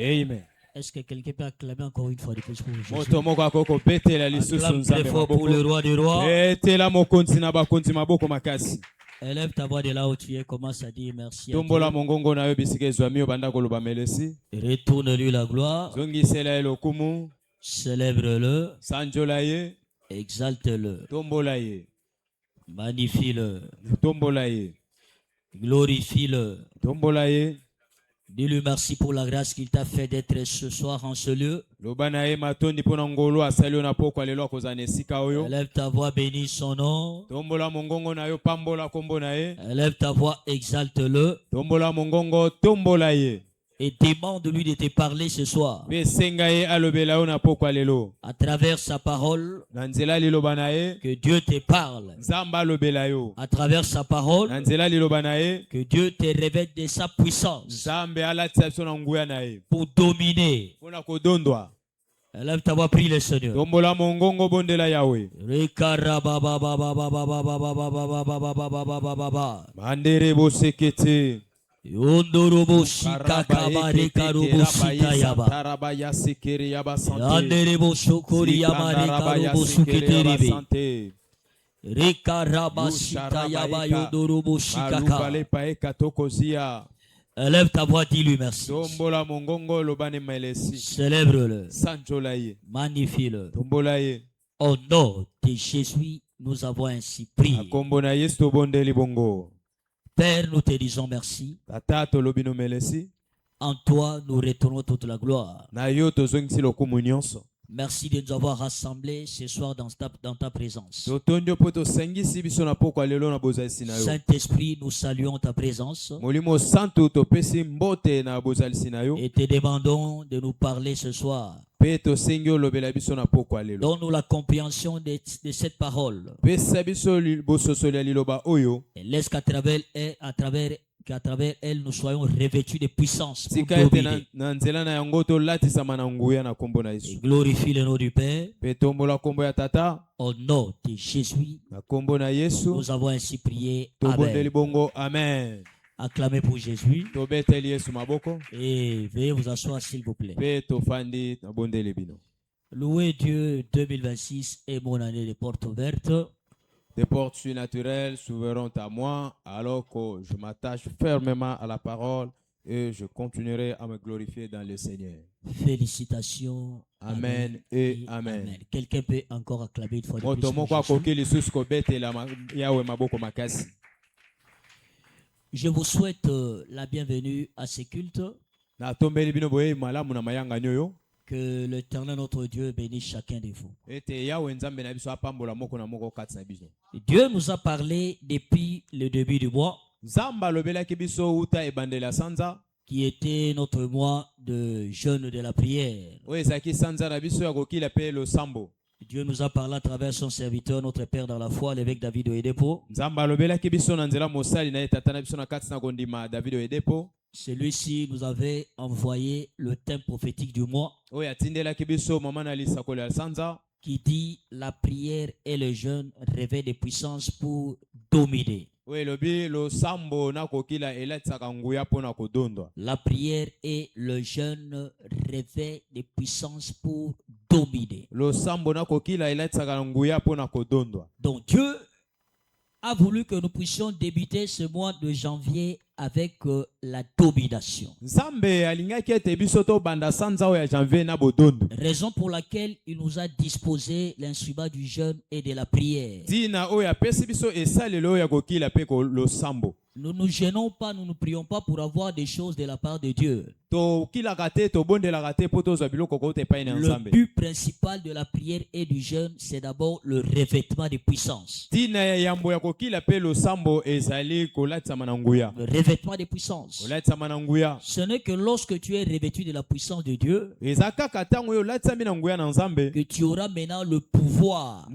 Amen. Est-ce que quelqu'un peut acclamer encore une fois de plus pour Jésus? Acclame Très fort pour le roi des rois. Élève ta voix de là où tu es, commence à dire merci à Dieu. Retourne-lui la gloire. Célèbre-le. Exalte-le. Magnifie-le. Glorifie-le. Dis-lui merci pour la grâce qu'il t'a fait d'être ce soir en ce lieu. Élève ta voix, bénis son nom. Élève ta voix, exalte-le. Et demande-lui de te parler ce soir. À travers sa parole, que Dieu te parle. À travers sa parole, que Dieu te révèle de sa puissance pour dominer. Élève ta voix, prie le Seigneur. Yondorobo shika kabare karubo shika yaba. Yanderebo shokori yamare karubo suketerebe. Reka raba shika yaba yondorobo shikaka. Élève ta voix, dis-lui merci. Célèbre-le. Magnifie-le. Au nom de Jésus, nous avons ainsi prié. Père, nous te disons merci. En toi, nous retournons toute la gloire. Merci de nous avoir rassemblés ce soir dans ta présence. Saint-Esprit, nous saluons ta présence. Et te demandons de nous parler ce soir. Donne-nous la compréhension de cette parole. Et laisse qu'à travers elle, nous soyons revêtus de puissance pour dominer. Et glorifie le nom du Père. Au nom de Jésus, nous avons ainsi prié. Amen. Acclamez pour Jésus. Et veuillez vous asseoir s'il vous plaît. Louez Dieu, 2026 est mon année de portes ouvertes. Des portes surnaturelles s'ouvriront à moi alors que je m'attache fermement à la parole et je continuerai à me glorifier dans le Seigneur. Félicitations. Amen et amen. Quelqu'un peut encore acclamer une fois de plus. Je vous souhaite la bienvenue à ce culte. Que l'Éternel notre Dieu bénisse chacun de vous. Dieu nous a parlé depuis le début du mois, qui était notre mois de jeûne de la prière. Dieu nous a parlé à travers son serviteur, notre Père dans la foi, l'évêque David Oyedepo. Celui-ci nous avait envoyé le thème prophétique du mois qui dit la prière et le jeûne réveillent des puissances pour dominer. La prière et le jeûne réveillent des puissances pour dominer. Donc Dieu a voulu que nous puissions débuter ce mois de janvier avec la domination. Raison pour laquelle il nous a disposé l'instrument du jeûne et de la prière. Nous ne nous gênons pas, nous ne prions pas pour avoir des choses de la part de Dieu. Le but principal de la prière et du jeûne, c'est d'abord le revêtement de puissance. Le revêtement de puissance. Ce n'est que lorsque tu es revêtu de la puissance de Dieu que tu auras maintenant le pouvoir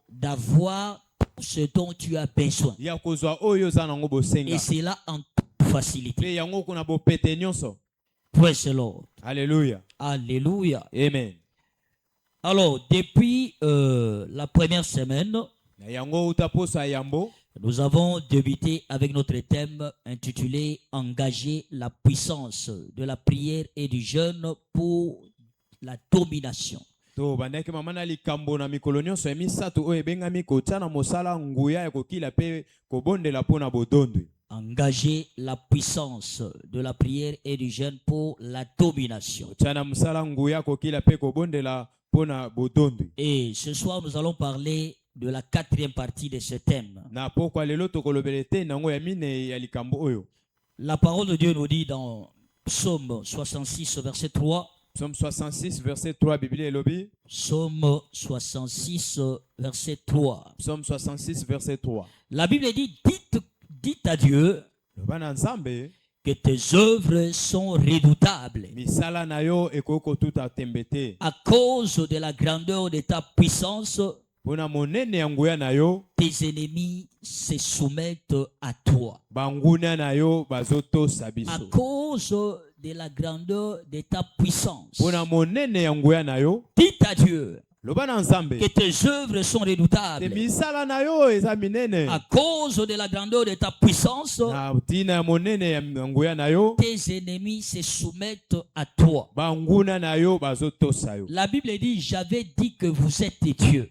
d'avoir ce dont tu as besoin. Et c'est là en toute facilité. Praise the Lord. Alléluia. Alléluia. Amen. Alors, depuis la première semaine, Nous avons débuté avec notre thème intitulé « Engager la puissance de la prière et du jeûne pour la domination ». Engager la puissance de la prière et du jeûne pour la domination. Et ce soir, nous allons parler de la quatrième partie de ce thème. La parole de Dieu nous dit dans Psaume 66, verset 3. Psaume 66, verset 3, Bible Elobi. Psaume 66, verset 3. Psaume 66, verset 3. La Bible dit, dites à Dieu que tes œuvres sont redoutables. À cause de la grandeur de ta puissance, tes ennemis se soumettent à toi. À cause de la grandeur de ta puissance, dites à Dieu que tes œuvres sont redoutables. À cause de la grandeur de ta puissance, tes ennemis se soumettent à toi. La Bible dit, j'avais dit que vous êtes des dieux.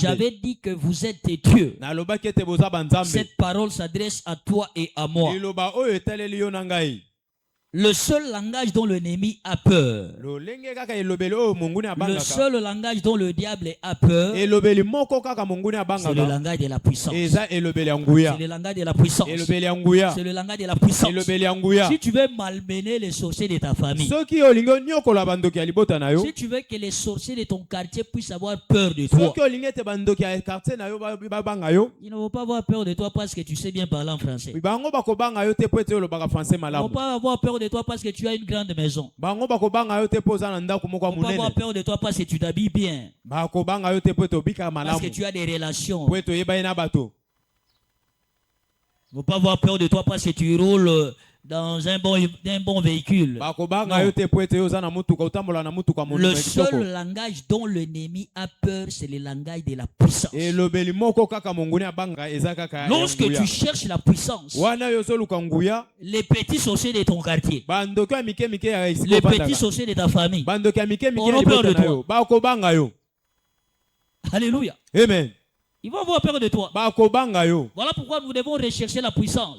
J'avais dit que vous êtes des dieux. Cette parole s'adresse à toi et à moi. Le seul langage dont l'ennemi a peur, le seul langage dont le diable a peur, c'est le langage de la puissance. C'est le langage de la puissance. C'est le langage de la puissance. Si tu veux malmener les sorciers de ta famille, si tu veux que les sorciers de ton quartier puissent avoir peur de toi, ils ne vont pas avoir peur de toi parce que tu sais bien parler en français. Ils ne vont pas avoir peur de toi parce que tu as une grande maison. Ils ne vont pas avoir peur de toi parce que tu t'habilles bien. Parce que tu as des relations. Ils ne vont pas avoir peur de toi parce que tu roules dans un bon véhicule. Non. Le seul langage dont l'ennemi a peur, c'est le langage de la puissance. Lorsque tu cherches la puissance, les petits sorciers de ton quartier, les petits sorciers de ta famille auront peur de toi. Alléluia. Amen. Ils vont avoir peur de toi. Voilà pourquoi nous devons rechercher la puissance.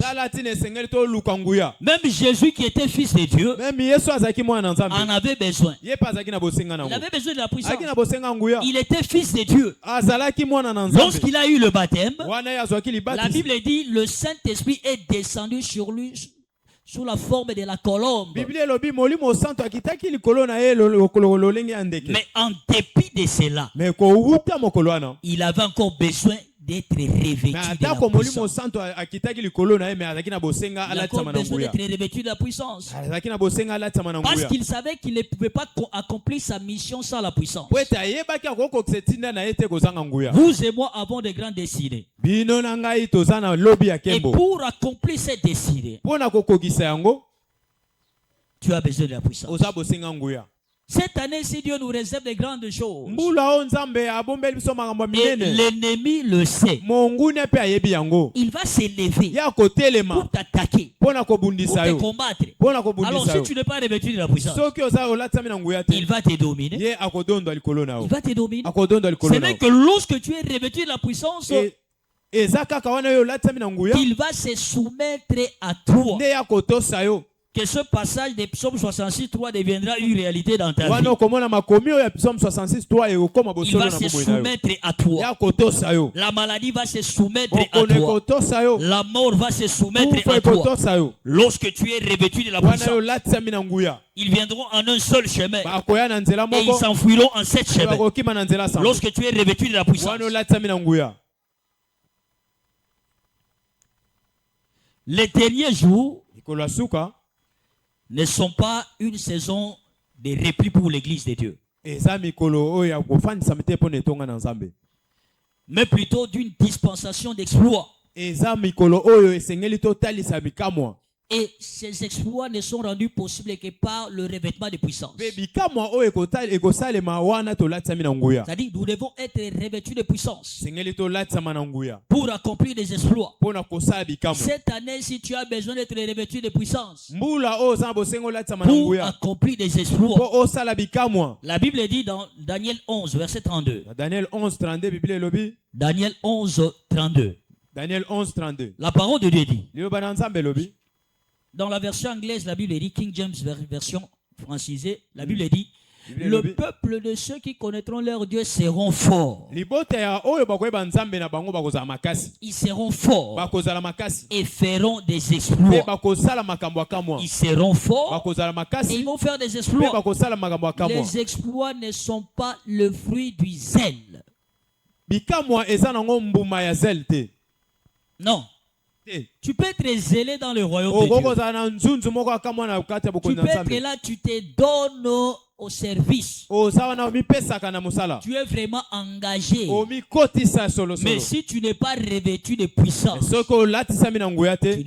Même Jésus qui était fils de Dieu en avait besoin. Il avait besoin de la puissance. Il était fils de Dieu. Lorsqu'il a eu le baptême, la Bible dit le Saint-Esprit est descendu sur lui sous la forme de la colombe. Mais en dépit de cela, il avait encore besoin d'être revêtu de la puissance. Il a encore besoin d'être revêtu de la puissance. Parce qu'il savait qu'il ne pouvait pas accomplir sa mission sans la puissance. Vous et moi avons de grandes destinées. Et pour accomplir cette destinée, tu as besoin de la puissance. Cette année, si Dieu nous réserve de grandes choses, et l'ennemi le sait, il va s'élever pour t'attaquer, pour te combattre. Alors si tu n'es pas revêtu de la puissance, il va te dominer. Il va te dominer. Ce n'est que lorsque tu es revêtu de la puissance, il va se soumettre à toi. Que ce passage de Psaume 66, 3 deviendra une réalité dans ta vie. Il va se soumettre à toi. La maladie va se soumettre à toi. La mort va se soumettre à toi. Lorsque tu es revêtu de la puissance, ils viendront en un seul chemin et ils s'enfuiront en 7 chemins. Lorsque tu es revêtu de la puissance, les derniers jours ne sont pas une saison de repli pour l'église de Dieu, mais plutôt d'une dispensation d'exploit. Et ces exploits ne sont rendus possibles que par le revêtement de puissance. C'est-à-dire, nous devons être revêtus de puissance pour accomplir des exploits. Cette année, si tu as besoin d'être revêtu de puissance pour accomplir des exploits, la Bible dit dans Daniel 11, verset 32. Daniel 11, 32, Bible. Daniel 11, 32. Daniel 11, 32. La parole de Dieu dit. Dans la version anglaise, la Bible dit, King James version francisée, la Bible dit, le peuple de ceux qui connaîtront leur Dieu seront forts. Ils seront forts et feront des exploits. Ils seront forts et ils vont faire des exploits. Les exploits ne sont pas le fruit du zèle. Non. Tu peux être zélé dans le royaume de Dieu. Tu peux être là, tu te donnes au service. Tu es vraiment engagé. Mais si tu n'es pas revêtu de puissance, tu ne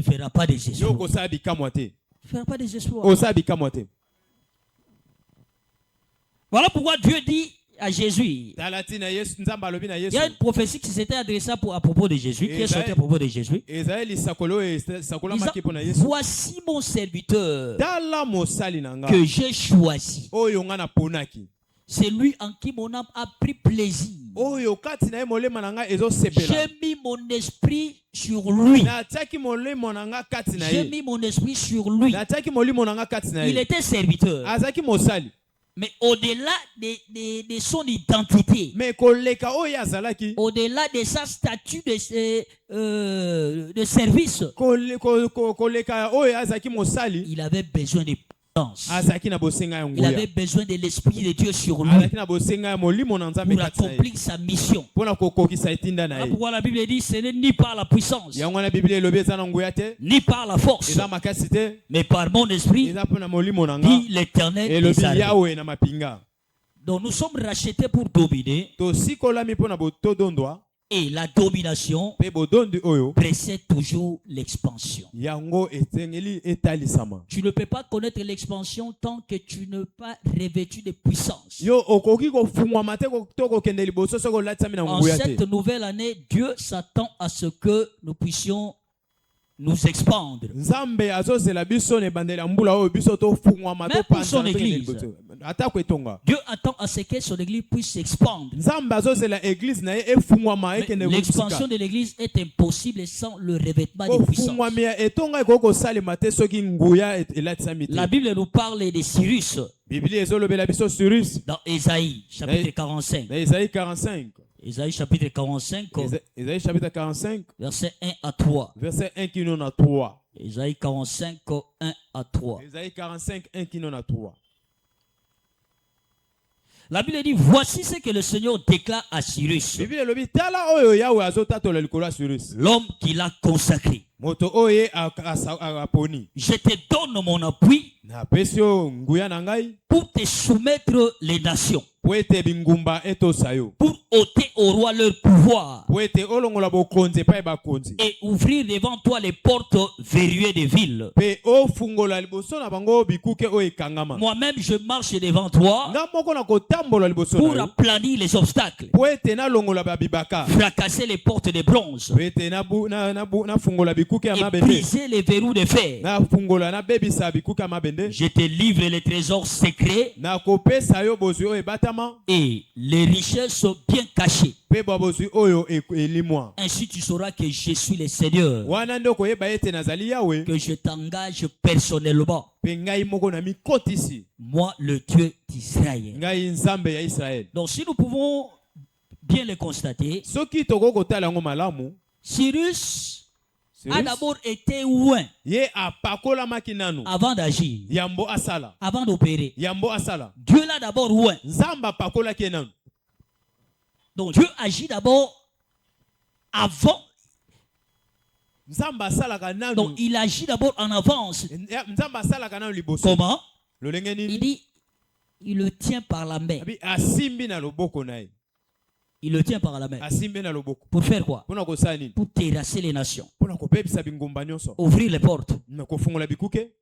feras pas des exploits. Tu ne feras pas des exploits. Voilà pourquoi Dieu dit à Jésus. Il y a une prophétie qui s'était adressée à propos de Jésus, qui est sortie à propos de Jésus. Voici mon serviteur que j'ai choisi. C'est lui en qui mon âme a pris plaisir. J'ai mis mon esprit sur lui. J'ai mis mon esprit sur lui. Il était serviteur. Mais au-delà de son identité, au-delà de sa statut de service, il avait besoin de puissance. Il avait besoin de l'Esprit de Dieu sur lui pour accomplir sa mission. Voilà pourquoi la Bible dit ce n'est ni par la puissance, ni par la force, mais par mon esprit, dit l'Éternel des armées. Donc nous sommes rachetés pour dominer. Et la domination précède toujours l'expansion. Tu ne peux pas connaître l'expansion tant que tu n'es pas revêtu de puissance. En cette nouvelle année, Dieu s'attend à ce que nous puissions nous expandre. Même pour son église. Dieu attend à ce que son église puisse s'expandre. L'expansion de l'église est impossible sans le revêtement de puissance. La Bible nous parle de Cyrus. Dans Ésaïe, chapitre 45. Ésaïe chapitre 45. Ésaïe chapitre 45. Verset 1 à 3. Verset 1 qui nous a 3. Ésaïe 45, 1 à 3. Ésaïe 45, 1 qui nous a 3. La Bible dit, voici ce que le Seigneur déclare à Cyrus, l'homme qu'il a consacré. Je te donne mon appui pour te soumettre les nations, pour ôter au roi leur pouvoir et ouvrir devant toi les portes verrouillées des villes. Moi-même je marche devant toi pour aplanir les obstacles, fracasser les portes de bronze et briser les verrous de fer. Je te livre les trésors secrets et les richesses bien cachées. Ainsi tu sauras que je suis le Seigneur, que je t'engage personnellement, moi le Dieu d'Israël. Donc si nous pouvons bien le constater, Cyrus a d'abord été loin avant d'agir, avant d'opérer. Dieu l'a d'abord loin. Donc Dieu agit d'abord avant. Donc il agit d'abord en avance. Comment? Il dit, il le tient par la main. Il le tient par la main. Pour faire quoi? Pour terrasser les nations. Ouvrir les portes.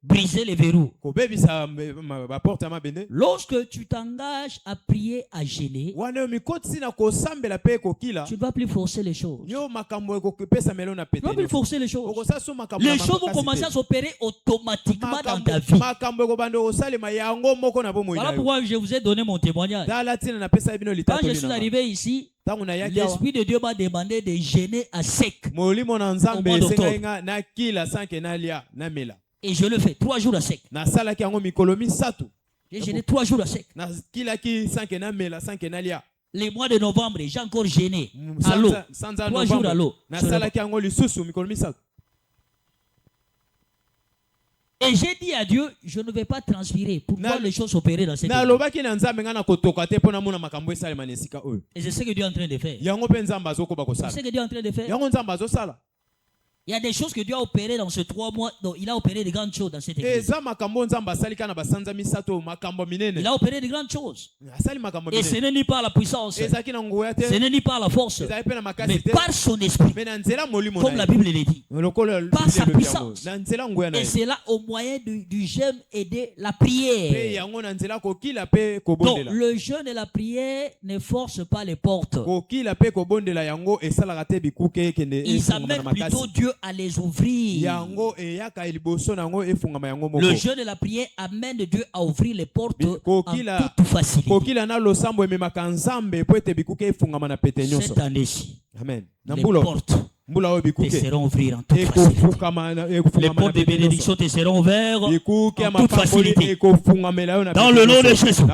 Briser les verrous. Lorsque tu t'engages à prier, à gêner, tu ne vas plus forcer les choses. Tu ne vas plus forcer les choses. Les choses vont commencer à s'opérer automatiquement dans ta vie. Voilà pourquoi je vous ai donné mon témoignage. Quand je suis arrivé ici, l'Esprit de Dieu m'a demandé de gêner à sec au mois d'octobre. Et je le fais 3 jours à sec. J'ai gêné 3 jours à sec. Les mois de novembre, j'ai encore gêné à l'eau. 3 jours à l'eau. Et j'ai dit à Dieu, je ne vais pas transpirer pour voir les choses opérer dans cette vie. Et c'est ce que Dieu est en train de faire. C'est ce que Dieu est en train de faire. Il y a des choses que Dieu a opérées dans ces 3 mois. Donc, il a opéré de grandes choses dans cette église. Il a opéré de grandes choses. Et ce n'est ni par la puissance, ce n'est ni par la force, mais par son esprit. Comme la Bible le dit. Par sa puissance. Et c'est là au moyen du jeûne et de la prière. Donc le jeûne et la prière ne forcent pas les portes. Ils amènent plutôt Dieu à les ouvrir. Le jeûne et la prière amènent Dieu à ouvrir les portes en toute facilité. Cette année-ci, les portes te seront ouvertes en toute facilité. Les portes de bénédiction te seront ouvertes en toute facilité. Dans le nom de Jésus.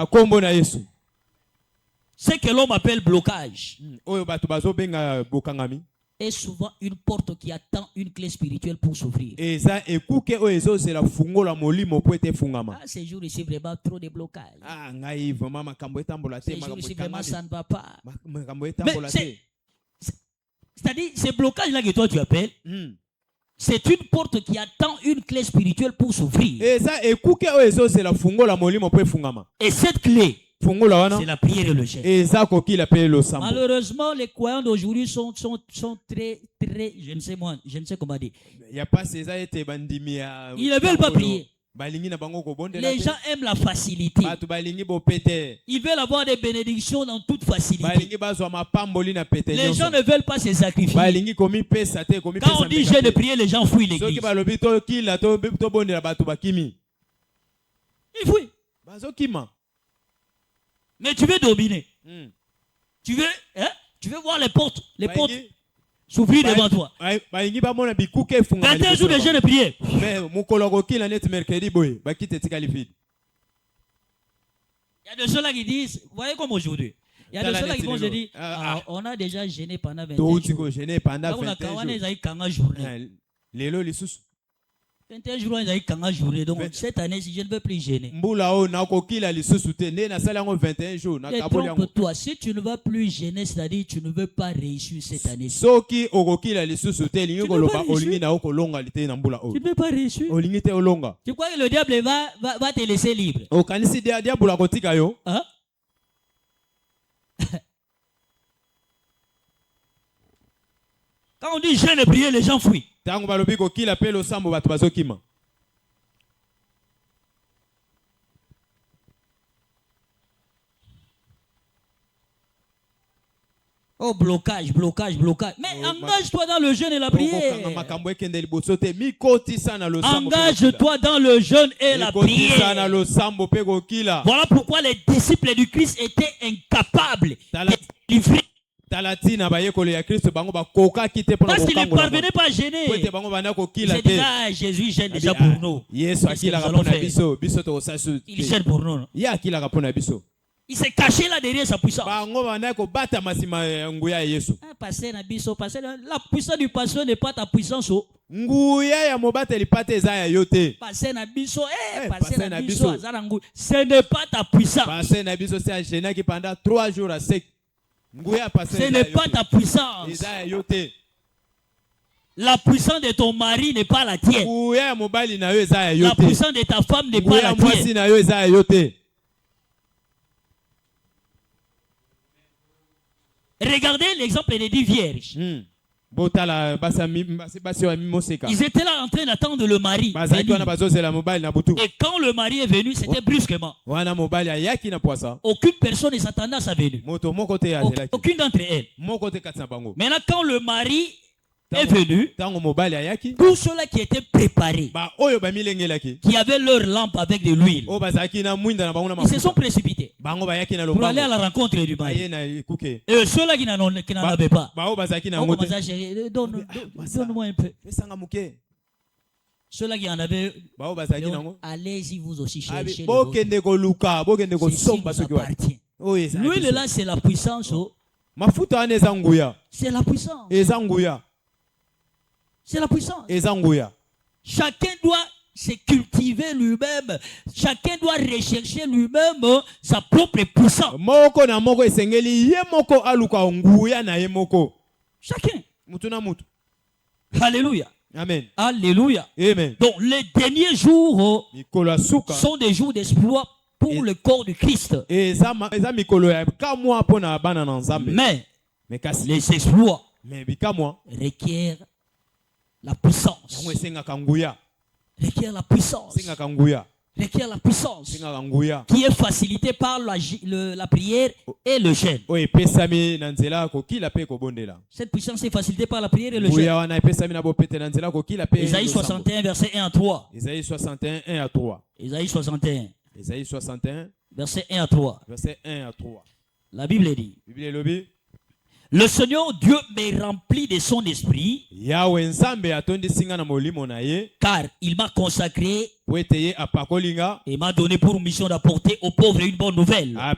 Ce que l'homme appelle blocage est souvent une porte qui attend une clé spirituelle pour s'ouvrir. Ces jours ici, vraiment trop de blocage. Ces jours ici, vraiment ça ne va pas. C'est-à-dire, ces blocages-là que toi tu appelles, c'est une porte qui attend une clé spirituelle pour s'ouvrir. Et cette clé, c'est la prière et le jeûne. Malheureusement, les croyants d'aujourd'hui sont très, je ne sais comment dire. Ils ne veulent pas prier. Les gens aiment la facilité. Ils veulent avoir des bénédictions dans toute facilité. Les gens ne veulent pas se sacrifier. Quand on dit jeûne et prier, les gens fuient l'église. Ils fuient. Mais tu veux dominer. Tu veux voir les portes s'ouvrir devant toi. 21 jours de jeûne et prière. Il y a de ceux-là qui disent, voyez comme aujourd'hui. Il y a de ceux-là qui vont se dire, on a déjà gêné pendant 21 jours. Donc cette année, si je ne veux plus gêner. Trompe-toi, si tu ne vas plus gêner, c'est-à-dire tu ne veux pas réussir cette année. Tu ne veux pas réussir. Tu crois que le diable va te laisser libre? Hein? Quand on dit jeûne et prier, les gens fuient. Oh, blocage. Mais engage-toi dans le jeûne et la prière. Engage-toi dans le jeûne et la prière. Voilà pourquoi les disciples du Christ étaient incapables de livrer. Parce qu'ils ne parvenaient pas à gêner. Ils se disaient, Jésus gêne déjà pour nous. Il gêne pour nous. Il s'est caché là derrière sa puissance. La puissance du pasteur n'est pas ta puissance. Ce n'est pas ta puissance. Ce n'est pas ta puissance. La puissance de ton mari n'est pas la tienne. La puissance de ta femme n'est pas la tienne. Regardez l'exemple des 10 vierges. Ils étaient là en train d'attendre le mari. Et quand le mari est venu, c'était brusquement. Aucune personne ne s'attendait à sa venue. Aucune d'entre elles. Maintenant, quand le mari est venu, tous ceux-là qui étaient préparés, qui avaient leur lampe avec de l'huile, ils se sont précipités pour aller à la rencontre du mari. Et ceux-là qui n'en avaient pas, donne-moi un peu. Ceux-là qui en avaient, allez-y vous aussi chercher. L'huile là, c'est la puissance. C'est la puissance. C'est la puissance. Chacun doit se cultiver lui-même. Chacun doit rechercher lui-même sa propre puissance. Chacun. Alléluia. Amen. Alléluia. Amen. Donc les derniers jours sont des jours d'espoir pour le corps de Christ. Mais les exploits requièrent la puissance. Requiert la puissance. Requiert la puissance qui est facilitée par la prière et le jeûne. Cette puissance est facilitée par la prière et le jeûne. Isaïe 61, verset 1 à 3. Isaïe 61, 1 à 3. Isaïe 61. Isaïe 61, verset 1 à 3. Verset 1 à 3. La Bible dit: le Seigneur Dieu me remplit de son esprit, car il m'a consacré et m'a donné pour mission d'apporter aux pauvres une bonne nouvelle et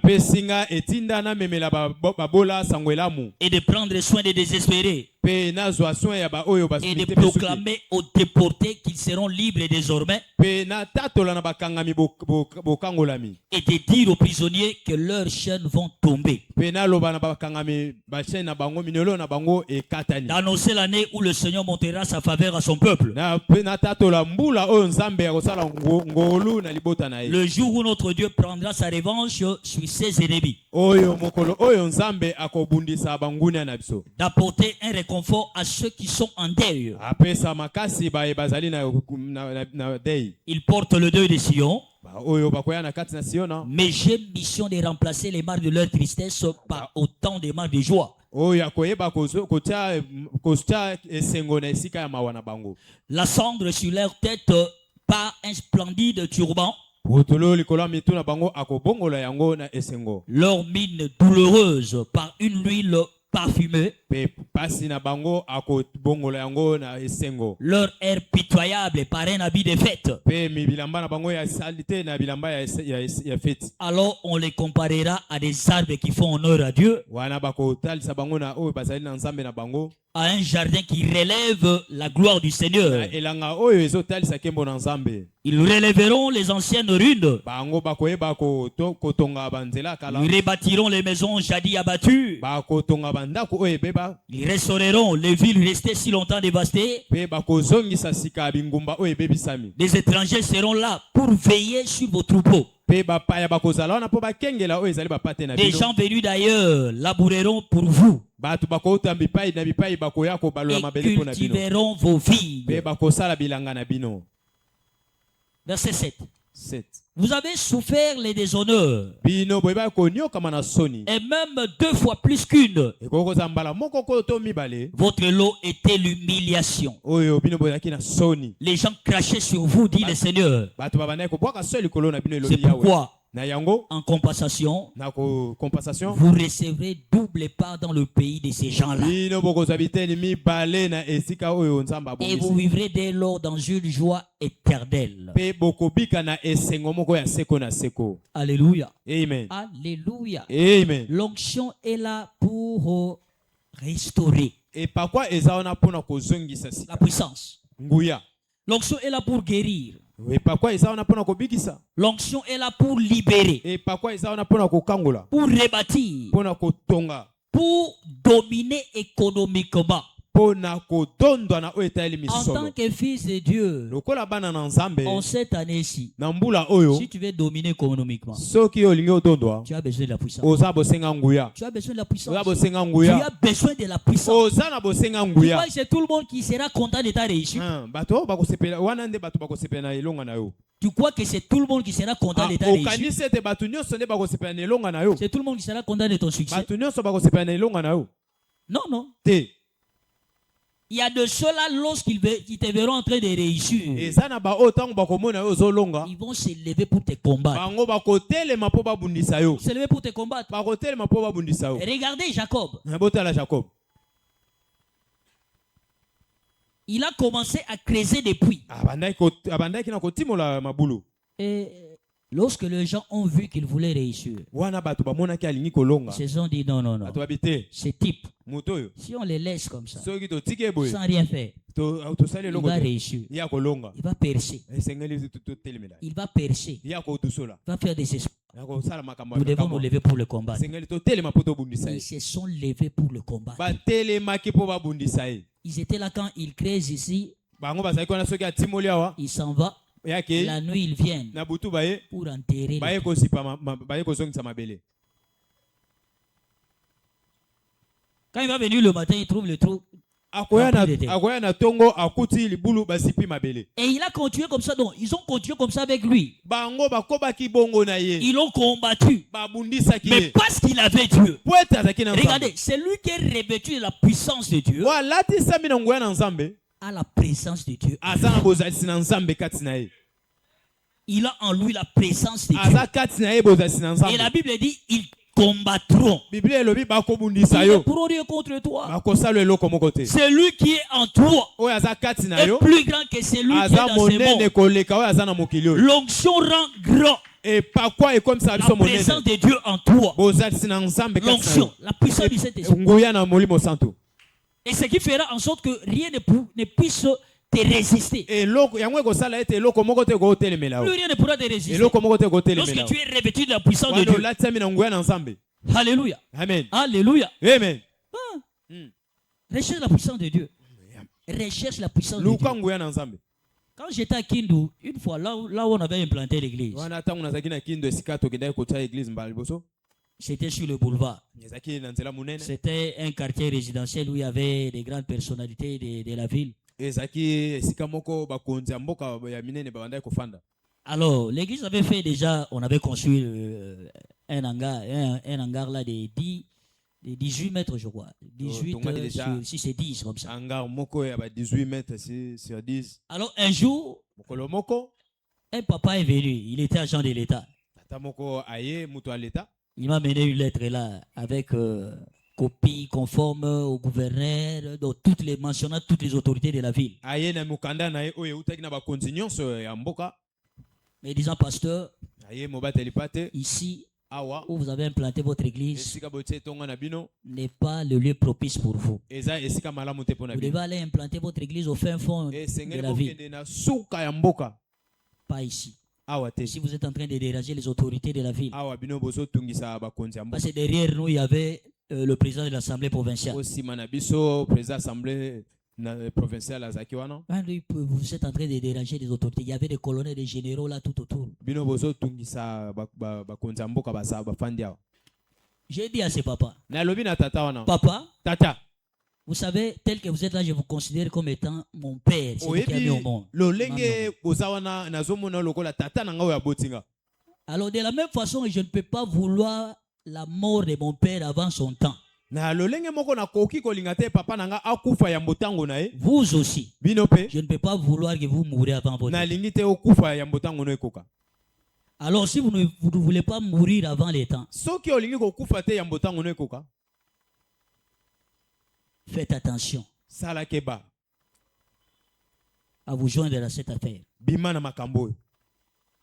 de prendre soin des désespérés et de proclamer aux déportés qu'ils seront libres désormais et de dire aux prisonniers que leurs chaînes vont tomber, d'annoncer l'année où le Seigneur montrera sa faveur à son peuple, le jour où notre Dieu prendra sa revanche sur ses ennemis, d'apporter un réconfort à ceux qui sont en deuil. Il porte le deuil de Sion, mais j'ai mission de remplacer les marques de leur tristesse par autant de marques de joie. La cendre sur leur tête par un splendide turban, leur mine douloureuse par une huile parfumée, leur air pitoyable par un habit de fête. Alors on les comparera à des arbres qui font honneur à Dieu, à un jardin qui relève la gloire du Seigneur. Ils relèveront les anciennes ruines. Ils rebâtiront les maisons jadis abattues. Ils restaureront les villes restées si longtemps dévastées. Les étrangers seront là pour veiller sur vos troupeaux. Des gens venus d'ailleurs laboureront pour vous et cultiveront vos vignes. Verset 7. Vous avez souffert les déshonneurs, et même 2 fois plus qu'une. Votre lot était l'humiliation. Les gens crachaient sur vous, dit le Seigneur. C'est pourquoi, en compensation, vous recevrez double part dans le pays de ces gens-là. Et vous vivrez dès lors dans une joie éternelle. Alléluia. Amen. Alléluia. Amen. L'onction est là pour restaurer la puissance. L'onction est là pour guérir. L'onction est là pour libérer, pour rebâtir, pour dominer économiquement. En tant que fils de Dieu, en cette année-ci, si tu veux dominer économiquement, tu as besoin de la puissance. Tu as besoin de la puissance. Tu as besoin de la puissance. Tu vois, c'est tout le monde qui sera content de ta réussite. Tu crois que c'est tout le monde qui sera content de ta réussite? C'est tout le monde qui sera content de ton succès? Non, non. Il y a de ceux-là, lorsqu'ils te verront en train de réussir, ils vont se lever pour te combattre. Se lever pour te combattre. Regardez Jacob. Il a commencé à creuser des puits. Et lorsque les gens ont vu qu'il voulait réussir, ils se sont dit non, non, non. Ce type, si on les laisse comme ça, sans rien faire, il va réussir. Il va percer. Il va percer. Il va faire des espoirs. Nous devons nous lever pour le combat. Ils se sont levés pour le combat. Ils étaient là quand ils creusent ici. Il s'en va. La nuit, ils viennent pour enterrer. Quand il va venir le matin, il trouve le trou. Et il a continué comme ça. Donc, ils ont continué comme ça avec lui. Ils l'ont combattu. Mais parce qu'il avait Dieu. Regardez, c'est lui qui est revêtu de la puissance de Dieu. À la présence de Dieu. Il a en lui la présence de Dieu. Et la Bible dit, ils combattront. Ils ne pourront rien contre toi. Celui qui est en toi est plus grand que celui qui est dans ce monde. L'onction rend grand. La présence de Dieu en toi. L'onction, la puissance du Saint-Esprit. Et ce qui fera en sorte que rien ne puisse te résister. Plus rien ne pourra te résister. Lorsque tu es revêtu de la puissance de Dieu. Alléluia. Amen. Alléluia. Amen. Recherche la puissance de Dieu. Recherche la puissance de Dieu. Quand j'étais à Kindu, une fois, là où on avait implanté l'église, c'était sur le boulevard. C'était un quartier résidentiel où il y avait des grandes personnalités de la ville. Alors, l'église avait fait déjà, on avait construit un hangar là de 18 mètres, je crois. 18 sur 6 et 10, comme ça. 18 mètres sur 10. Alors, un jour, un papa est venu. Il était agent de l'État. Il m'a mené une lettre là avec copie conforme au gouverneur, donc mentionnant toutes les autorités de la ville. Mais disant, pasteur, ici où vous avez implanté votre église n'est pas le lieu propice pour vous. Vous devez aller implanter votre église au fin fond de la ville. Pas ici. Si vous êtes en train de déranger les autorités de la ville. Parce que derrière nous, il y avait le président de l'Assemblée provinciale. Vous êtes en train de déranger les autorités. Il y avait des colonels, des généraux là tout autour. J'ai dit à ce papa, papa, vous savez, tel que vous êtes là, je vous considère comme étant mon père, celui qui a mis au monde. Alors de la même façon, je ne peux pas vouloir la mort de mon père avant son temps. Vous aussi, je ne peux pas vouloir que vous mouriez avant votre temps. Alors si vous ne voulez pas mourir avant les temps, faites attention à vous joindre à cette affaire.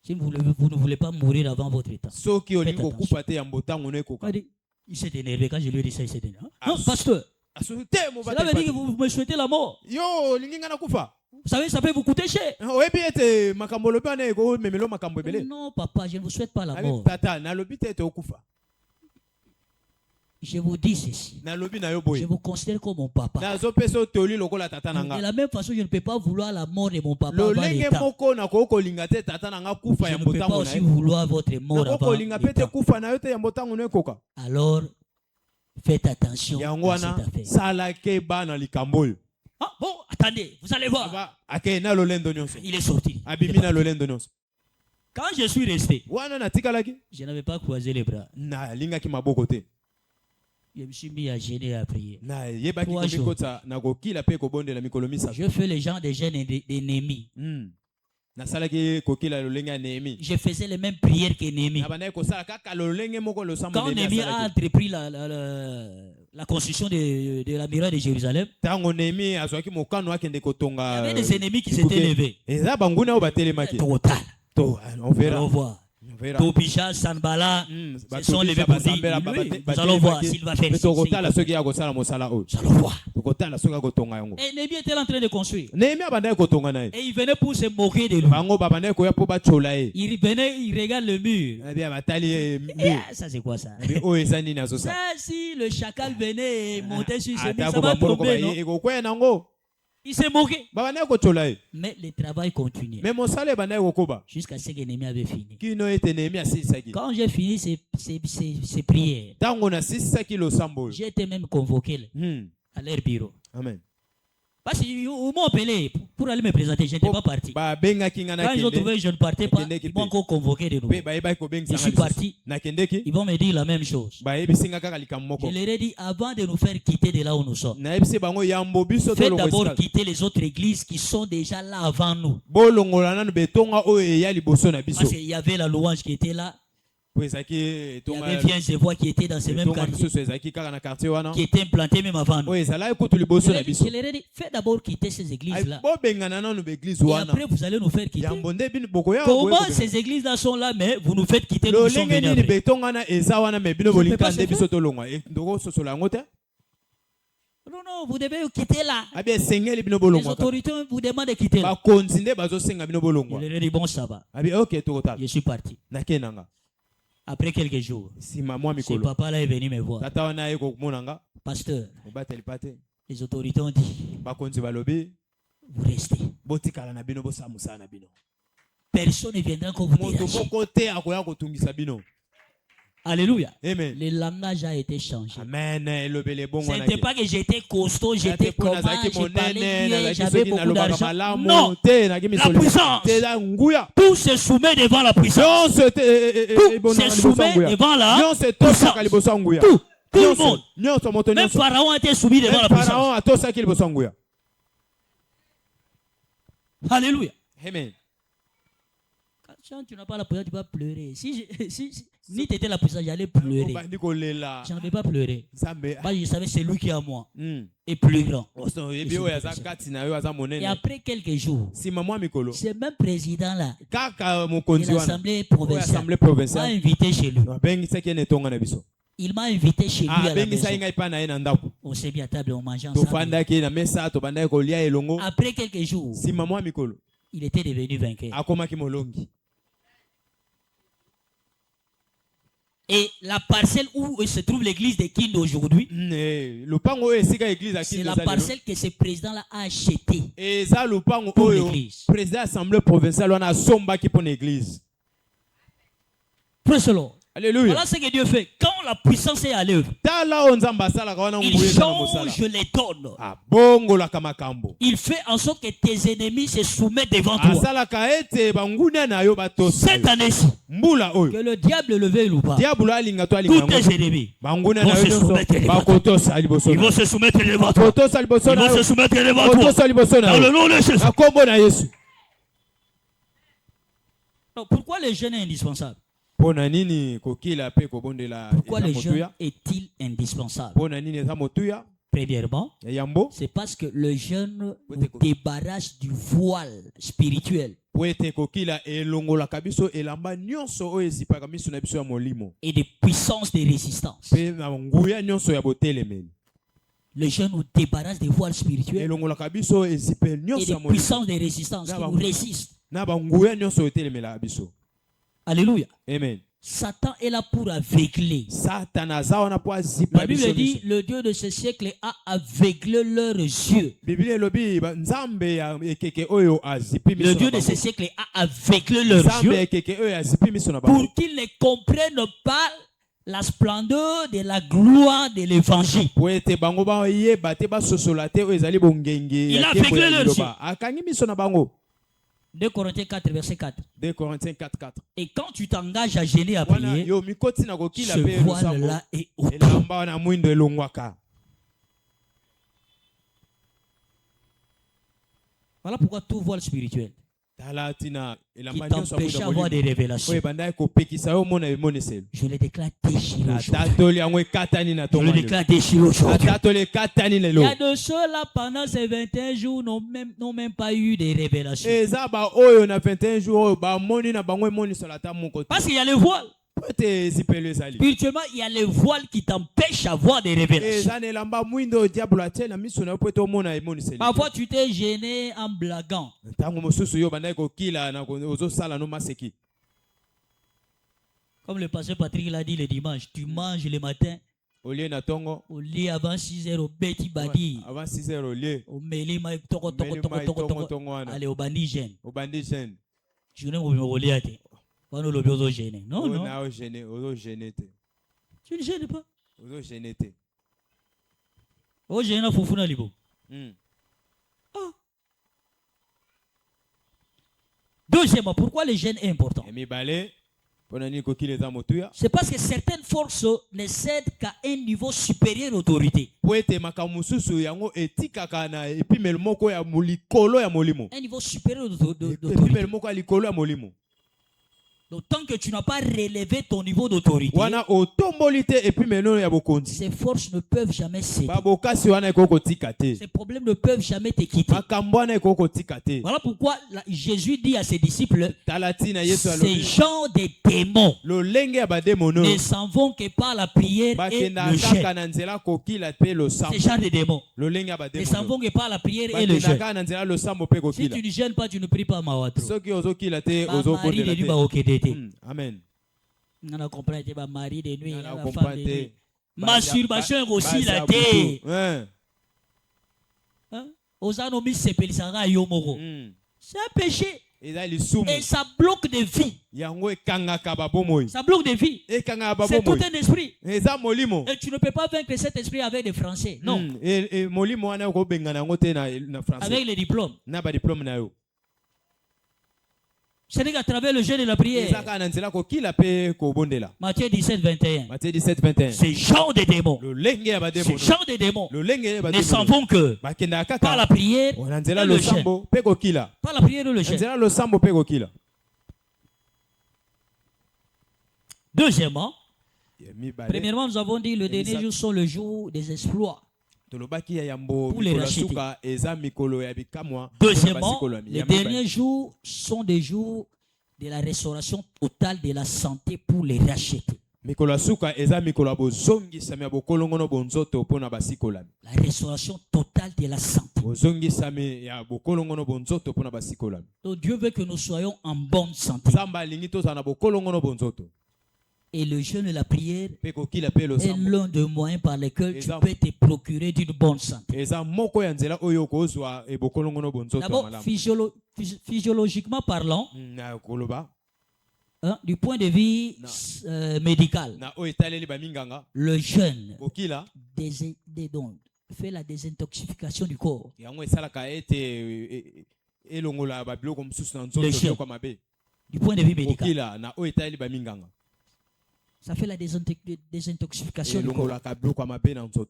Si vous ne voulez pas mourir avant votre temps, faites attention. Il s'est énervé quand je lui ai dit ça. Il s'est énervé. Non, pasteur, cela veut dire que vous me souhaitez la mort. Vous savez, ça peut vous coûter cher. Non, papa, je ne vous souhaite pas la mort. Je vous dis ceci. Je vous considère comme mon papa. De la même façon, je ne peux pas vouloir la mort de mon papa avant l'état. Je ne peux pas aussi vouloir votre mort avant l'état. Alors, faites attention à cette affaire. Ah bon, attendez, vous allez voir. Il est sorti. Quand je suis resté, je n'avais pas croisé les bras. Je me suis mis à gêner et à prier. 3 jours. Je fais les gens des gènes d'ennemis. Je faisais les mêmes prières qu'Néhémie. Quand Néhémie a entrepris la construction de la muraille de Jérusalem, il y avait des ennemis qui s'étaient levés. Total. On verra. Tobija, Sanbala, se sont levés pour dire, nous allons voir s'il va faire ceci. Nous allons voir. Et Néhémie était en train de construire. Et il venait pour se moquer de lui. Il venait, il regarde le mur. Ça c'est quoi ça? Ça, si le chacal venait et montait sur ce mur, ça va tomber, non? Il s'est moqué. Mais le travail continuait. Jusqu'à ce que Néhémie avait fini. Quand j'ai fini ces prières, j'ai été même convoqué à leur bureau. Amen. Parce qu'ils m'ont appelé pour aller me présenter. Je n'étais pas parti. Quand ils ont trouvé que je ne partais pas, ils m'ont encore convoqué de nouveau. Je suis parti. Ils vont me dire la même chose. Je leur ai dit, avant de nous faire quitter de là où nous sommes, faites d'abord quitter les autres églises qui sont déjà là avant nous. Parce qu'il y avait la louange qui était là. Il y avait Viens et Voix qui était dans ce même quartier, qui était implanté même avant nous. Je leur ai dit, faites d'abord quitter ces églises-là. Et après, vous allez nous faire quitter. Comment ces églises-là sont là, mais vous nous faites quitter, nous sommes venus après. Non, vous devez quitter là. Les autorités vous demandent de quitter là. Je leur ai dit, bon, ça va. Je suis parti. Après quelques jours, ce papa-là est venu me voir. Pasteur, les autorités ont dit, vous restez. Personne ne viendra quand vous déranger. Alléluia. Amen. Le langage a été changé. Amen. Ce n'était pas que j'étais costaud, j'étais comment, je parlais bien, j'avais beaucoup d'argent. Non. La puissance. Tout se soumet devant la puissance. Tout se soumet devant la puissance. Tout le monde. Même Pharaon a été soumis devant la puissance. Alléluia. Amen. Quand tu n'as pas la puissance, tu vas pleurer. Si ni tu étais la puissance, j'allais pleurer. Je ne vais pas pleurer. Bah, je savais c'est lui qui est à moi. Et plus grand. Et après quelques jours, ce même président-là de l'Assemblée provinciale m'a invité chez lui. Il m'a invité chez lui à la maison. On s'est mis à table, on mangeait ensemble. Après quelques jours, il était devenu vainqueur. Et la parcelle où se trouve l'église de Kind aujourd'hui, c'est la parcelle que ce président-là a achetée pour l'église. Praise the Lord. Alléluia. Voilà ce que Dieu fait. Quand la puissance est à l'œuvre, il change les donnes. Il fait en sorte que tes ennemis se soumettent devant toi. Cette année-ci, que le diable le veuille ou pas, tous tes ennemis vont se soumettre devant toi. Ils vont se soumettre devant toi. Ils vont se soumettre devant toi. Dans le nom de Jésus. Donc, pourquoi le jeûne est indispensable? Pourquoi le jeûne est-il indispensable? Premièrement, c'est parce que le jeûne vous débarrasse du voile spirituel et des puissances de résistance. Le jeûne nous débarrasse des voiles spirituels et des puissances de résistance qui nous résistent. Alléluia. Amen. Satan est là pour aveugler. La La Bible dit le Dieu de ce siècle a aveuglé leurs yeux. Le Dieu de ce siècle a aveuglé leurs yeux pour qu'ils ne comprennent pas la splendeur de la gloire de l'évangile. Il a aveuglé leurs yeux. 2 Corinthiens 4, verset 4. 2 Corinthiens 4, 4. Et quand tu t'engages à gêner à prier, ce voile-là est ôté. Voilà pourquoi tout voile spirituel qui t'empêche d'avoir des révélations, je les déclare déchirés aujourd'hui. Je les déclare déchirés aujourd'hui. Il y a de ceux-là pendant ces 21 jours n'ont même pas eu des révélations. Parce qu'il y a le voile. Spirituellement, il y a le voile qui t'empêche d'avoir des révélations. Parfois, tu t'es gêné en blaguant. Comme le pasteur Patrick l'a dit le dimanche, tu manges le matin. Au lit avant 6h au Betty Badi. Avant 6h au lit. Au Meli allez au bandigène. Au bandigène. Je ne me non, non. Tu ne gênes pas. Oh, gêne à Foufouna Libo. Deuxièmement, pourquoi le gêne est important? C'est parce que certaines forces ne cèdent qu'à un niveau supérieur d'autorité. Un niveau supérieur d'autorité. Donc, tant que tu n'as pas relevé ton niveau d'autorité, ces forces ne peuvent jamais céder. Ces problèmes ne peuvent jamais te quitter. Voilà pourquoi Jésus dit à ses disciples, ces gens de démons ne s'en vont que par la prière et le jeûne. Ces gens de démons ne s'en vont que par la prière et le jeûne. Si tu ne gênes pas, tu ne pries pas, Mawadro. Amen. On a compris que mari de nuit, la femme de nuit. Masturbation aussi la thé. Osanomi sepelissara yomoro. C'est un péché. Et ça bloque des vies. Ça bloque des vies. C'est tout un esprit. Et tu ne peux pas vaincre cet esprit avec des Français. Non. Avec les diplômes. Ce n'est qu'à travers le jeûne et la prière. Matthieu 17, 21. Ces gens de démons. Ces gens de démons ne s'en vont que par la prière et le jeûne. Par la prière et le jeûne. Deuxièmement, premièrement, nous avons dit le dernier jour sont le jour des exploits. Pour les racheter. Deuxièmement, les derniers jours sont des jours de la restauration totale de la santé pour les racheter. La restauration totale de la santé. Donc Dieu veut que nous soyons en bonne santé. Et le jeûne et la prière est l'un des moyens par lesquels tu peux te procurer d'une bonne santé. D'abord, physiologiquement parlant, du point de vue médical, le jeûne fait la désintoxication du corps. Le jeûne, du point de vue médical, ça fait la désintoxication du corps.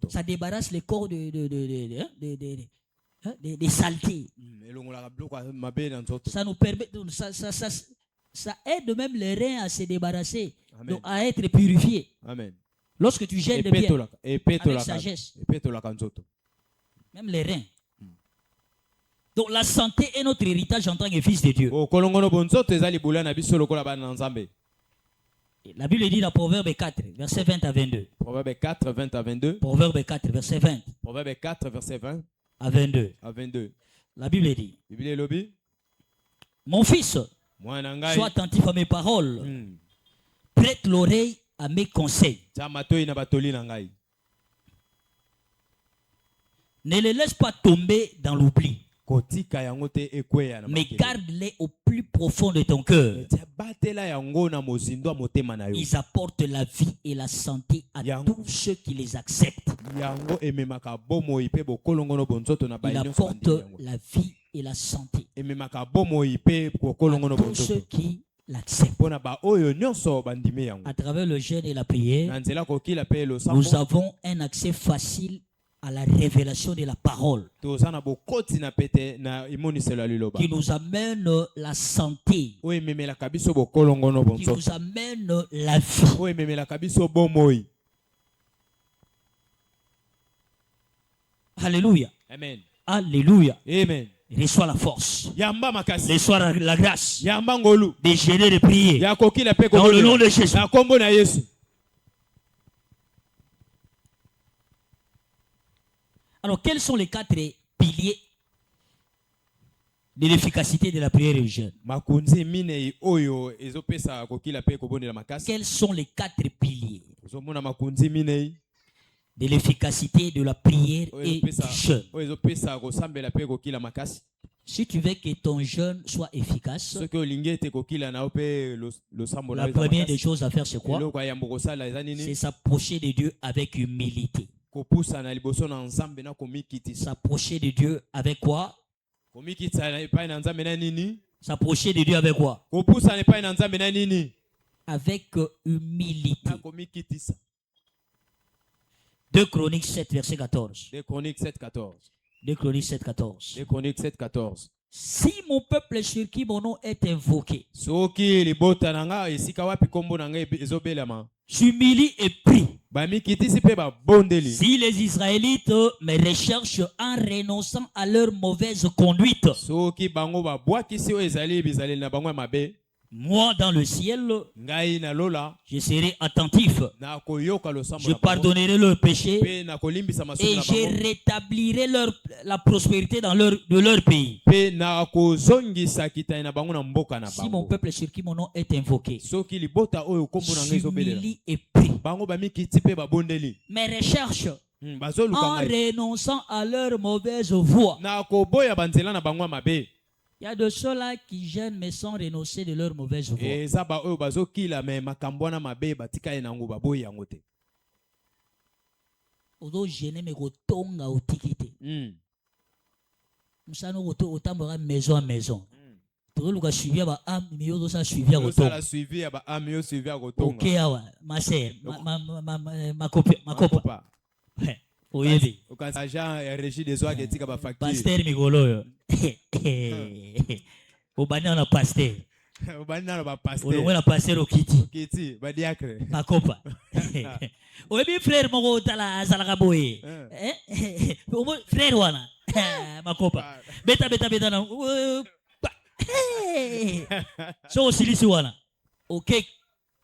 Ça débarrasse le corps des saletés. Ça nous permet, ça aide même les reins à se débarrasser, donc à être purifiés. Amen. Lorsque tu gênes de bien, avec sagesse, même les reins. Donc la santé est notre héritage en tant que fils de Dieu. La Bible dit dans Proverbe 4, verset 20 à 22. Proverbe 4, 20 à 22. Proverbe 4, verset 20. Proverbe 4, verset 20 à 22. À 22. La Bible dit, mon fils, sois attentif à mes paroles. prête l'oreille à mes conseils. Ne les laisse pas tomber dans l'oubli, mais garde-les au plus profond de ton cœur. Ils apportent la vie et la santé à tous ceux qui les acceptent. Il apporte la vie et la santé à tous ceux qui l'acceptent. À travers le jeûne et la prière, nous avons un accès facile à la révélation de la parole qui nous amène la santé, qui nous amène la vie. Alléluia. Amen. Alléluia. Amen. Reçois la force. Reçois la grâce de gérer et prier dans le nom de Jésus. Alors, quels sont les 4 piliers de l'efficacité de la prière et du jeûne? Quels sont les 4 piliers de l'efficacité de la prière et du jeûne? Si tu veux que ton jeûne soit efficace, la première des choses à faire, c'est quoi? C'est s'approcher de Dieu avec humilité. S'approcher de Dieu avec quoi? S'approcher de Dieu avec quoi? Avec humilité. 2 Chroniques 7, verset 14. 2 Chroniques 7, 14. 2 Chroniques 7, 14. 2 Chroniques 7, 14. Si mon peuple sur qui mon nom est invoqué s'humilie et prie, si les Israélites me recherchent en renonçant à leur mauvaise conduite, moi dans le ciel, je serai attentif. Je pardonnerai leurs péchés et je rétablirai la prospérité de leur pays. Si mon peuple sur qui mon nom est invoqué s'humilie et prie, mes recherches en renonçant à leur mauvaise voie. Il y a de ceux-là qui gênent mais sans renoncer de leur mauvaise voie. Odo gêner mais gotonga otikite. Musano goto otambora maison à maison. Tout le cas suivi ba am mais odo ça suivi à gotonga. Ça suivi ba am yo suivi à gotonga. OK awa, ma sœur, ma copa. Oyebi. Agent régie des oies qui ba facture. Pasteur Migolo yo. Obana na pasteur. Obana na ba pasteur. Olongo na pasteur okiti. Kiti, ba diacre. Makopa. Oyebi frère moko tala azalaka boye. Frère wana. Makopa. Beta na. So silisi wana. OK.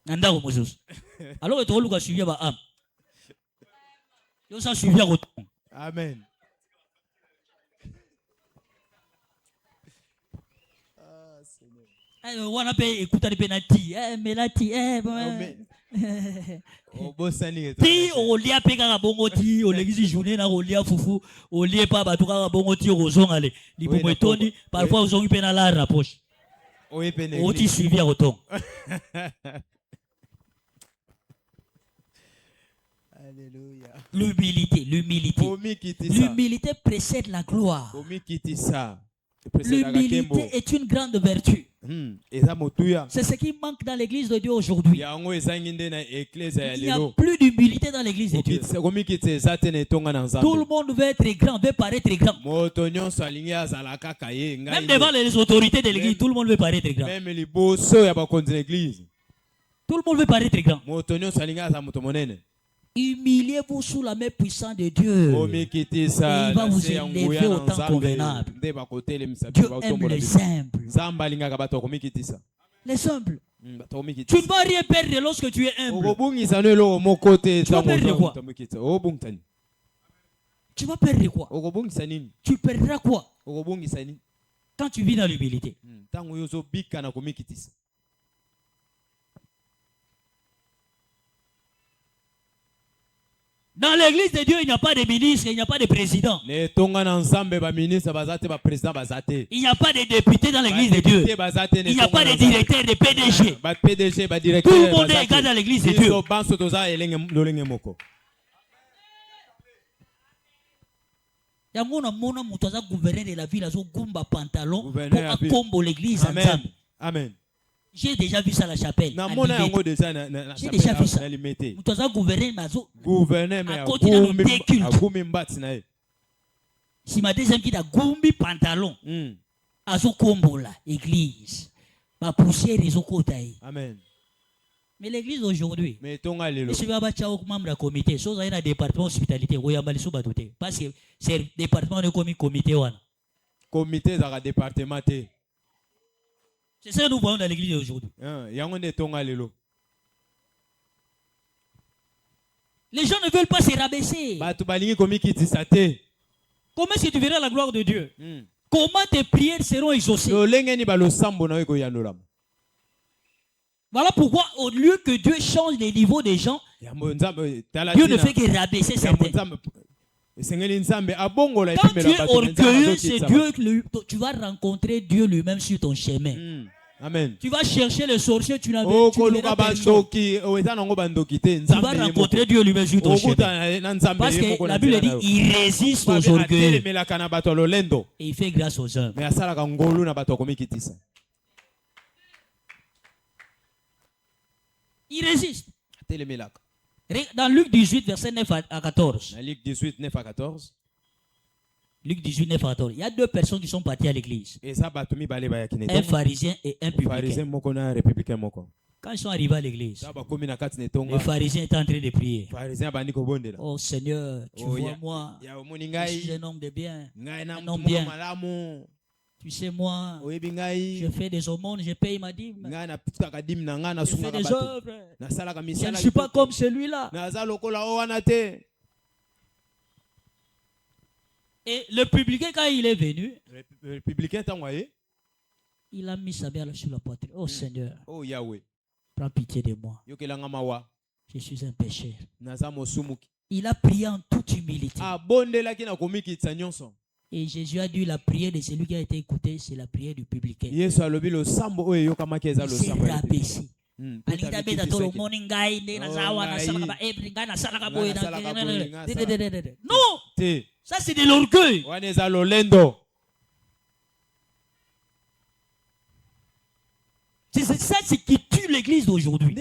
Nanda ko mosusu. Alors to luka suivi ba am. Yo sa suivi a goto. Amen. Wana pe écoutez penalty melati ti olia pe kaka bongo ti olekisi journée na olia fufu olie pa bato kaka bongo ti ozonga le libomo etondi parfois ozongi pe na lar na poche oti suivi ya kotonga. Alléluia. L'humilité précède la gloire. L'humilité est une grande vertu. C'est ce qui manque dans l'église de Dieu aujourd'hui. Il n'y a plus d'humilité dans l'église de Dieu. Tout le monde veut être grand, veut paraître grand. Même devant les autorités de l'église, tout le monde veut paraître grand. Tout le monde veut paraître grand. Humiliez-vous sous la main puissante de Dieu. Et il va vous élever au temps convenable. Dieu aime les humbles. Les humbles. Tu ne vas rien perdre lorsque tu es humble. Tu vas perdre quoi? Tu vas perdre quoi? Tu perdras quoi? Quand tu vis dans l'humilité. Dans l'église de Dieu, il n'y a pas de ministre, il n'y a pas de président. Il n'y a pas de député dans l'église de Dieu. Il n'y a pas de directeur, de PDG. Tout le monde est égal dans l'église de Dieu. Il y a mon gouverner de la ville, gumba pantalon pour combo l'église. Amen. Amen. J'ai déjà vu ça à la chapelle. J'ai déjà vu ça. Moutoza gouverner à côté de nos si ma deuxième qui a gumbi pantalon, azo combo là, église. Ma poussière les autres. Amen. Mais l'église aujourd'hui, je suis membre du comité, chose à un département hospitalité, parce que c'est le département de comité. Comité dans le département. C'est ça que nous voyons dans l'église aujourd'hui. Les gens ne veulent pas se rabaisser. Comment est-ce que tu verras la gloire de Dieu? Comment tes prières seront exaucées? Voilà pourquoi, au lieu que Dieu change les niveaux des gens, Dieu ne fait que rabaisser certains. Quand tu es orgueilleux, c'est Dieu, tu vas rencontrer Dieu lui-même sur ton chemin. Amen. Tu vas chercher le sorcier, tu n'as pas personne. Tu vas rencontrer Dieu lui-même sur ton chemin. Parce que la Bible dit, il résiste aux orgueilleux. Et il fait grâce aux hommes. Il résiste. Dans Luc 18, verset 9 à 14. Luc 18, 9 à 14. Luc 18, 9 à 14. Il y a deux personnes qui sont parties à l'église. Un pharisien et un publicain. Quand ils sont arrivés à l'église, le pharisien était en train de prier. Oh Seigneur, tu vois moi, je suis un homme de bien, un homme bien. Tu sais moi, je fais des aumônes, je paye ma dîme. Je fais des œuvres. Je ne suis pas comme celui-là. Et le publicain, quand il est venu, il a mis sa main sur la poitrine. Oh Seigneur, prends pitié de moi. Je suis un pécheur. Il a prié en toute humilité. Et Jésus a dit la prière de celui qui a été écouté, c'est la prière du publicain. Il s'est rabaissé. Non, ça c'est de l'orgueil. C'est ça qui tue l'église d'aujourd'hui.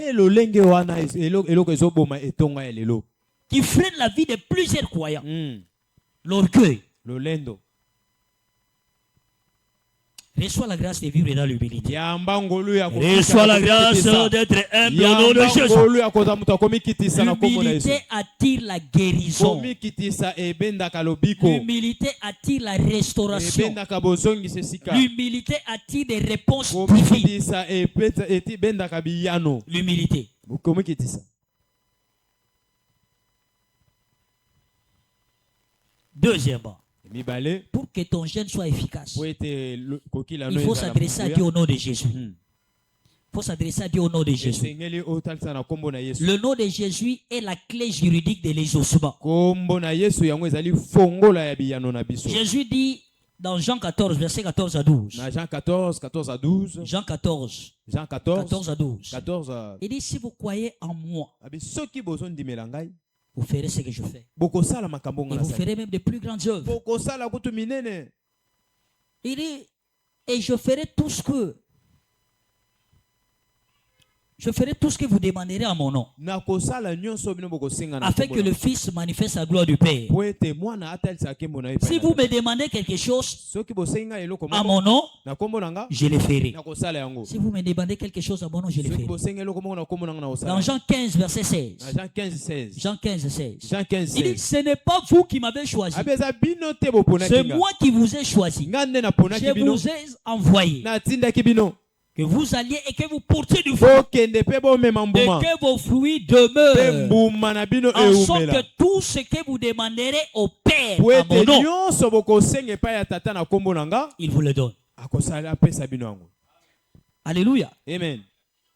Qui freine la vie de plusieurs croyants. L'orgueil. Reçois la grâce de vivre dans l'humilité. Reçois la grâce d'être humble au nom de Jésus. L'humilité attire la guérison. L'humilité attire la restauration. L'humilité attire des réponses divines. L'humilité. Deuxièmement, pour que ton jeûne soit efficace, il faut s'adresser à Dieu au nom de Jésus. Il faut s'adresser à Dieu au nom de Jésus. Le nom de Jésus est la clé juridique de l'exaucement. Jésus dit dans Jean 14, verset 14 à 12. Jean 14, 14 à 12. Jean 14, Jean 14, 14 à 12. 14 à... Il dit, si vous croyez en moi, vous ferez ce que je fais. Et vous ferez même de plus grandes œuvres. Il dit, et je ferai tout ce que vous demanderez à mon nom, afin que le Fils manifeste la gloire du Père. Si vous me demandez quelque chose à mon nom, je le ferai. Si vous me demandez quelque chose à mon nom, je le ferai. Dans Jean 15, verset 16. Jean 15, 16. Il dit, ce n'est pas vous qui m'avez choisi. C'est moi qui vous ai choisi. Je vous ai envoyé. Que vous alliez et que vous portiez du fruit. Et que vos fruits demeurent. En sorte que tout ce que vous demanderez au Père à mon nom, il vous le donne. Alléluia. Amen.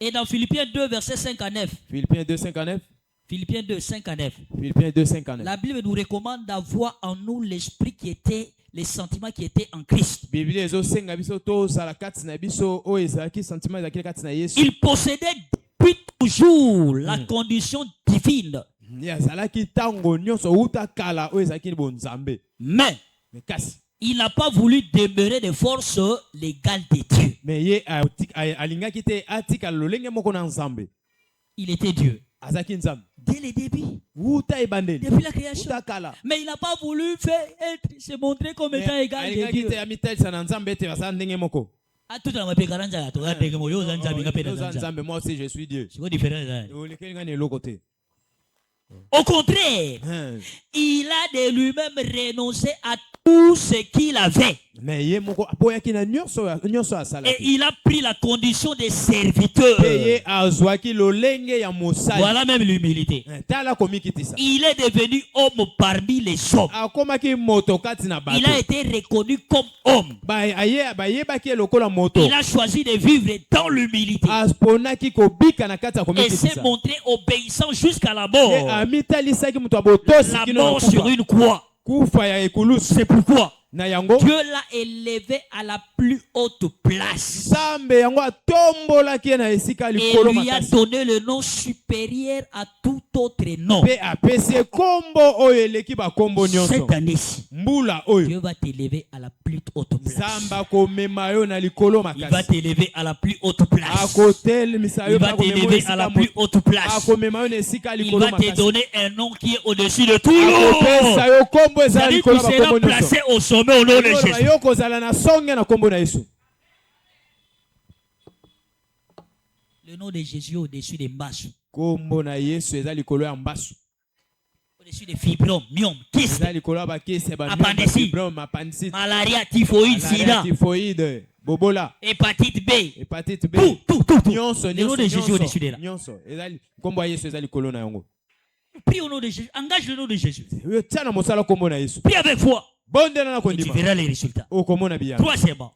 Et dans Philippiens 2, verset 5 à 9. Philippiens 2, 5 à 9. Philippiens 2, 5 à 9. Philippiens 2, 5 à 9. La Bible nous recommande d'avoir en nous l'esprit qui était, les sentiments qui étaient en Christ. Il possédait depuis toujours la condition divine. Mais il n'a pas voulu demeurer de force l'égale de Dieu. Il était Dieu. Dès le début. Depuis la création. Mais il n'a pas voulu se montrer comme étant égal de Dieu. Moi aussi je suis Dieu. Au contraire, il a de lui-même renoncé à tout ce qu'il avait. Et il a pris la condition de serviteur. Voilà même l'humilité. Il est devenu homme parmi les hommes. Il a été reconnu comme homme. Il a choisi de vivre dans l'humilité. Et s'est montré obéissant jusqu'à la mort. La mort sur une croix. C'est pourquoi Dieu l'a élevé à la plus haute place. Et lui a donné le nom supérieur à tout autre nom. Cette année-ci, Dieu va t'élever à la plus haute place. Il va t'élever à la plus haute place. Il va t'élever à la plus haute place. Il va te donner un nom qui est au-dessus de tout nom. C'est-à-dire que tu seras placé au sommet au nom de Jésus. Le nom de Jésus au-dessus des masses. Au-dessus des fibromes, myome, kyste, appendicite, malaria, typhoïde, sida, hépatite B. Tout. Le nom de Jésus au-dessus de là. Prie au nom de Jésus. Engage le nom de Jésus. Prie avec foi. Et tu verras les résultats. Troisièmement,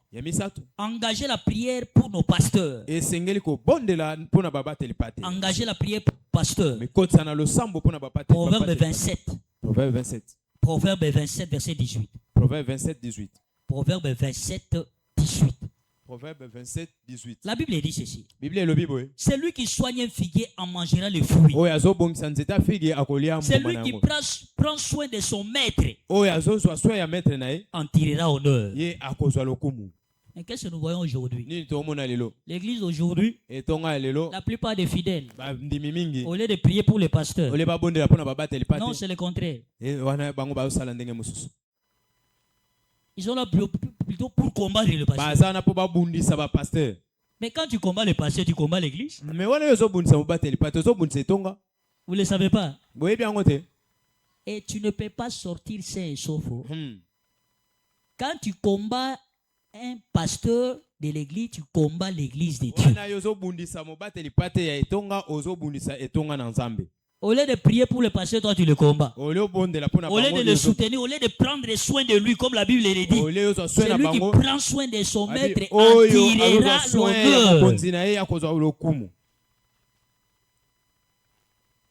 engager la prière pour nos pasteurs. Engager la prière pour nos pasteurs. Proverbe 27. Proverbe 27, verset 18. Proverbe 27, 18. Proverbe 27, 18. Proverbe 27, 18. La Bible dit ceci. C'est lui qui soigne un figuier en mangera le fruit. C'est lui qui prend soin de son maître en tirera honneur. Et qu'est-ce que nous voyons aujourd'hui? L'église aujourd'hui, la plupart des fidèles, au lieu de prier pour les pasteurs, non, c'est le contraire. Ils sont là plutôt pour combattre le pasteur. Mais quand tu combats le pasteur, tu combats l'église. Vous ne le savez pas. Et tu ne peux pas sortir sain et sauf. Quand tu combats un pasteur de l'église, tu combats l'église de Dieu. Au lieu de prier pour le pasteur, toi tu le combats. Au lieu de le soutenir, au lieu de prendre soin de lui, comme la Bible le dit, c'est lui qui prend soin de son maître, en tirera l'honneur.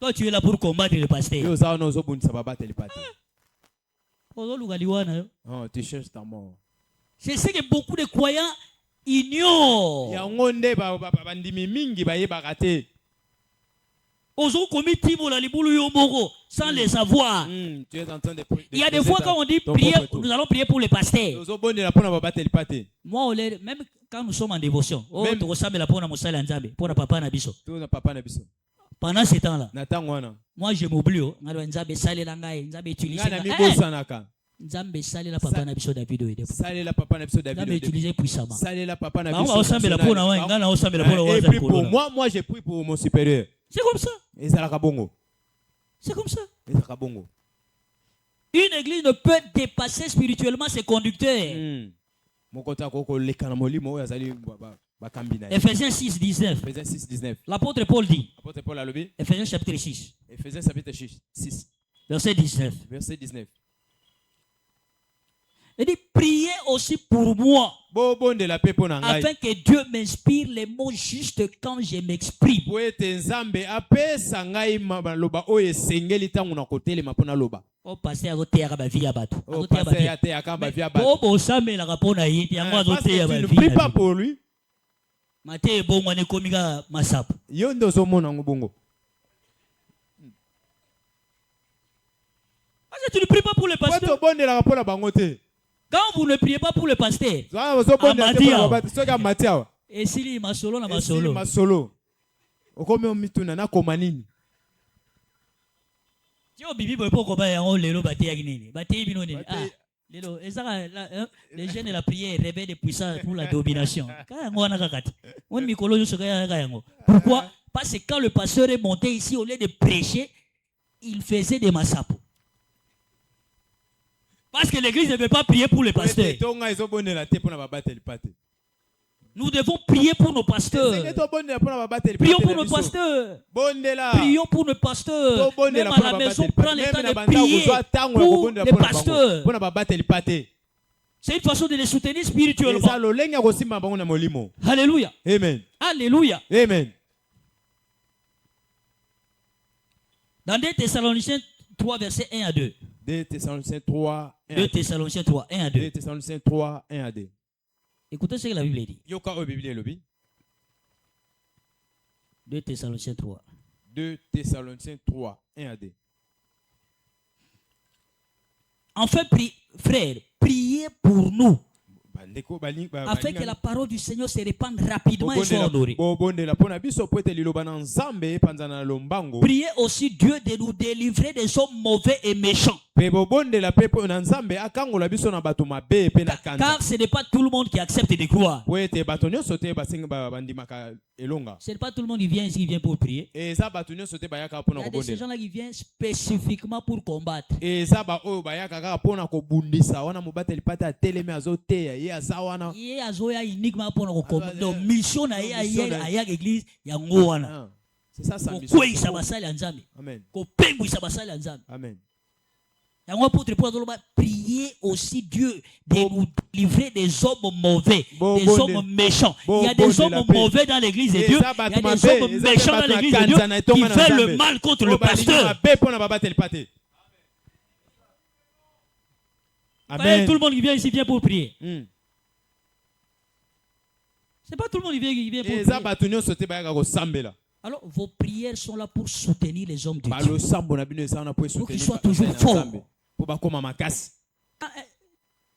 Toi tu es là pour combattre le pasteur. Oh, tu cherches ta mort. Je sais que beaucoup de croyants ignorent. Sans les savoir. Il y a des fois quand on dit prier, nous allons prier pour les pasteurs. Moi, même quand nous sommes en dévotion, pendant ce temps-là, moi je m'oublie. Nzambe salela papa na biso David utiliser puissamment. Et puis pour moi j'ai pris pour mon supérieur. C'est comme ça. C'est comme ça. Une église ne peut dépasser spirituellement ses conducteurs. Ephésiens 6, 19. L'apôtre Paul dit. Ephésiens chapitre 6. Verset 19. Il dit, priez aussi pour moi. Afin que Dieu m'inspire les mots justes quand je m'exprime. Oh, pasteur, tu ne prie pas pour lui. Tu ne pries pas pour le pasteur. Quand vous ne priez pas pour le pasteur, et s'il ma solo na masolo. Les jeunes de la prière réveillent des puissants pour la domination. Pourquoi? Parce que quand le pasteur est monté ici, au lieu de prêcher, il faisait des massapos. Parce que l'église ne veut pas prier pour les pasteurs. Nous devons prier pour nos pasteurs. Prions pour nos pasteurs. Prions pour nos pasteurs. Même à la maison, prends le temps de prier pour les pasteurs. C'est une façon de les soutenir spirituellement. Alléluia. Amen. Alléluia. Amen. Dans 2 Thessaloniciens 3, versets 1 à 2. 2 Thessaloniciens 3, 2 Thessaloniciens 3, 1 à 2. 2 Thessaloniciens 3, 1 à 2. Écoutez ce que la Bible dit. 2 Thessaloniciens 3. 2 Thessaloniciens 3, 1 à 2. Enfin, frères, priez pour nous. Afin que la parole du Seigneur se répande rapidement et soit honorée. Priez aussi Dieu de nous délivrer des hommes mauvais et méchants. Car ce n'est pas tout le monde qui accepte de croire. Ce n'est pas tout le monde qui vient ici, qui vient pour prier. Il y a ces gens-là qui viennent spécifiquement pour combattre. Il y a uniquement pour combattre. Donc, mission à l'église, il y a un c'est ça sa mission. Amen. Prier aussi Dieu de nous délivrer des hommes mauvais, des hommes méchants. Il y a des hommes mauvais dans l'église de Dieu. Il y a des hommes méchants dans l'église de Dieu qui font le mal contre le pasteur. Amen. Tout le monde qui vient ici vient pour prier. C'est pas tout le monde qui vient pour prier. Alors, vos prières sont là pour soutenir les hommes de Dieu. Pour qu'ils soient toujours forts.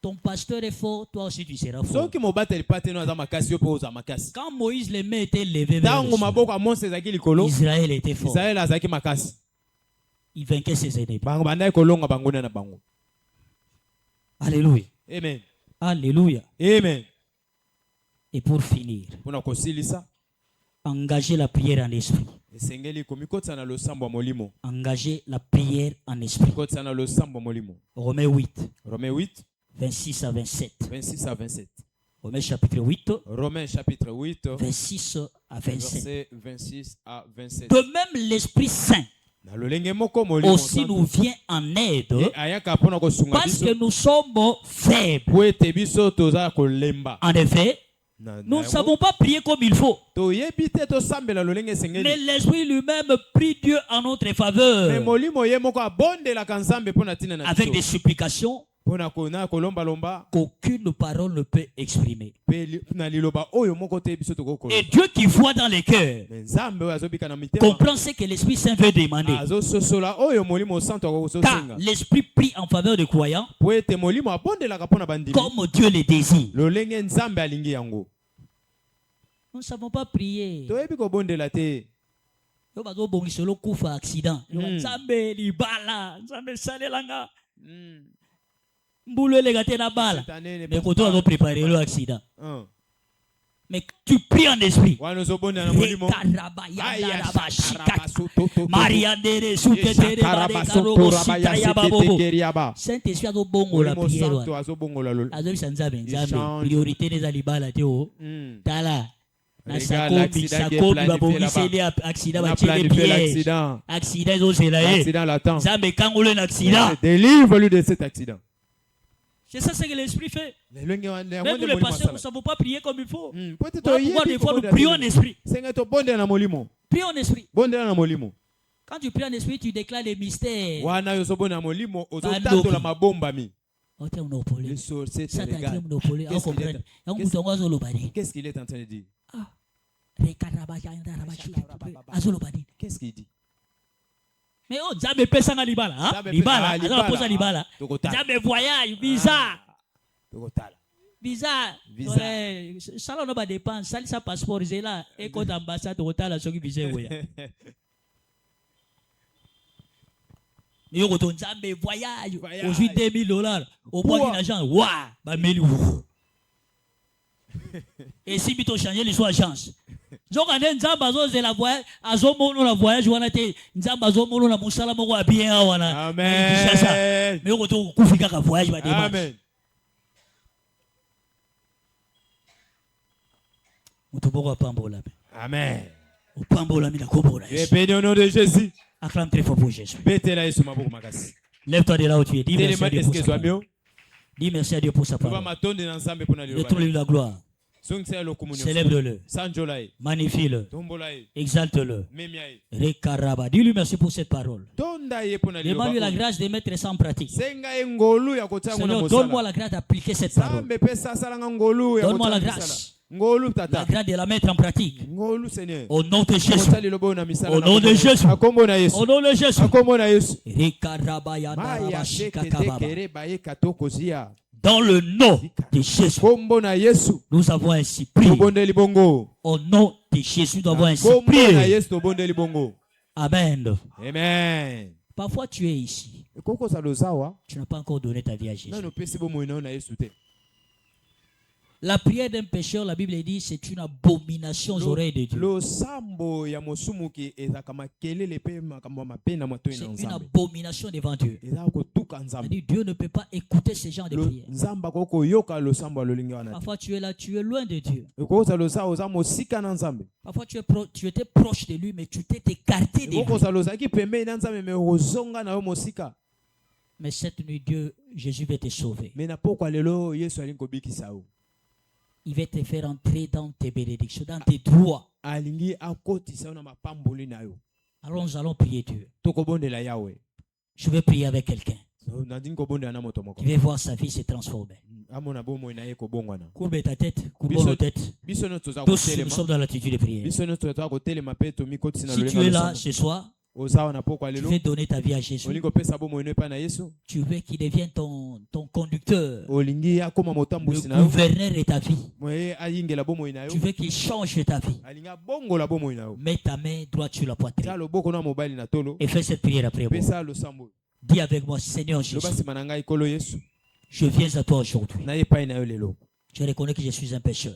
Ton pasteur est fort, toi aussi tu seras fort. Quand Moïse les mains étaient levées vers Israël était fort. Il vainquait ses ennemis. Alléluia. Amen. Alléluia. Amen. Et pour finir, engagez la prière en esprit. Engagez la prière en esprit. Romains 8. 26 à 27. 26 à 27. Romains chapitre 8. Romains chapitre 8. 26 à 27. 26 à 27. De même, l'Esprit Saint aussi nous vient en aide parce que nous sommes faibles. En effet, nous ne savons pas prier comme il faut. Mais l'Esprit lui-même prie Dieu en notre faveur avec des supplications qu'aucune parole ne peut exprimer. Et Dieu qui voit dans les cœurs comprend ce que l'Esprit Saint veut demander. Car l'Esprit prie en faveur des croyants comme Dieu le désire. Nous ne savons pas prier. Accident. Mais tu pries en esprit. Saint-Esprit a bon la prière. Priorité des alibala théo. Tala. Accident délivre-lui de cet accident. C'est ça ce que l'esprit fait. Même nous les pasteurs, nous ne savons pas prier comme il faut. Pourquoi des fois nous prions en esprit? Prions en esprit. Quand tu pries en esprit, tu déclares les mystères. Qu'est-ce qu'il est en train de dire? Qu'est-ce qu'il dit? Mais oh, jamais pesa nga libala, hein? Libala, alors posa libala. Jamais voyage, visa. Visa. Ça là on va dépenser, ça ça passeport c'est là et quand ambassade total soki visa voya. Et on retourne jamais voyage. Aujourd'hui $2000 au point d'argent. Waouh, ba meli. Et si tu changer l'histoire chance. Donc on est nzamba zo c'est la voyage, azomono la voyage wana te nzamba azomono na musala moko bien wana. Amen. Mais on to kufika ka voyage ba débat. Amen. Mutuboko pambola. Amen. Pambola mina kombola. Je bénis au nom de Jésus. Acclame très fort pour Jésus. Betela Yesu maboko makasi. Lève-toi de là où tu es. Dis merci à Dieu pour sa parole. parole. Dis merci à Dieu pour sa parole. Retourne-lui la gloire. Célèbre-le. Magnifie-le. Exalte-le. Rekaraba. Dis-lui merci pour cette parole. Demande-lui la grâce de mettre ça en pratique. Seigneur, donne-moi la grâce d'appliquer cette parole. Donne-moi la grâce. La grâce de la mettre en pratique. Au nom de Jésus. Au nom de Jésus. Au nom de Jésus. Rekaraba. Dans le nom de Jésus, nous avons ainsi prié. Au nom de Jésus, nous avons ainsi prié. Amen. Amen. Parfois, tu es ici. Tu n'as pas encore donné ta vie à Jésus. La prière d'un pécheur, la Bible dit, c'est une abomination aux oreilles de Dieu. C'est une abomination devant Dieu. Dieu ne peut pas écouter ces gens de prière. Parfois tu es là, tu es loin de Dieu. Parfois tu étais proche de lui, mais tu t'es écarté de lui. Mais cette nuit, Jésus va te sauver. Il va te faire entrer dans tes bénédictions, dans tes droits. Alors nous allons prier Dieu. Je vais prier avec quelqu'un. Tu vais voir sa vie se transformer. Courbe ta tête, courbe nos têtes. Tous nous sommes dans l'attitude de prière. Si tu es là ce soir, tu veux donner ta vie à Jésus. Tu veux qu'il devienne ton conducteur, le gouverneur de ta vie. Tu veux qu'il change ta vie. Mets ta main droite sur la poitrine et fais cette prière après moi. Dis avec moi, Seigneur Jésus, je viens à toi aujourd'hui. Je reconnais que je suis un pécheur.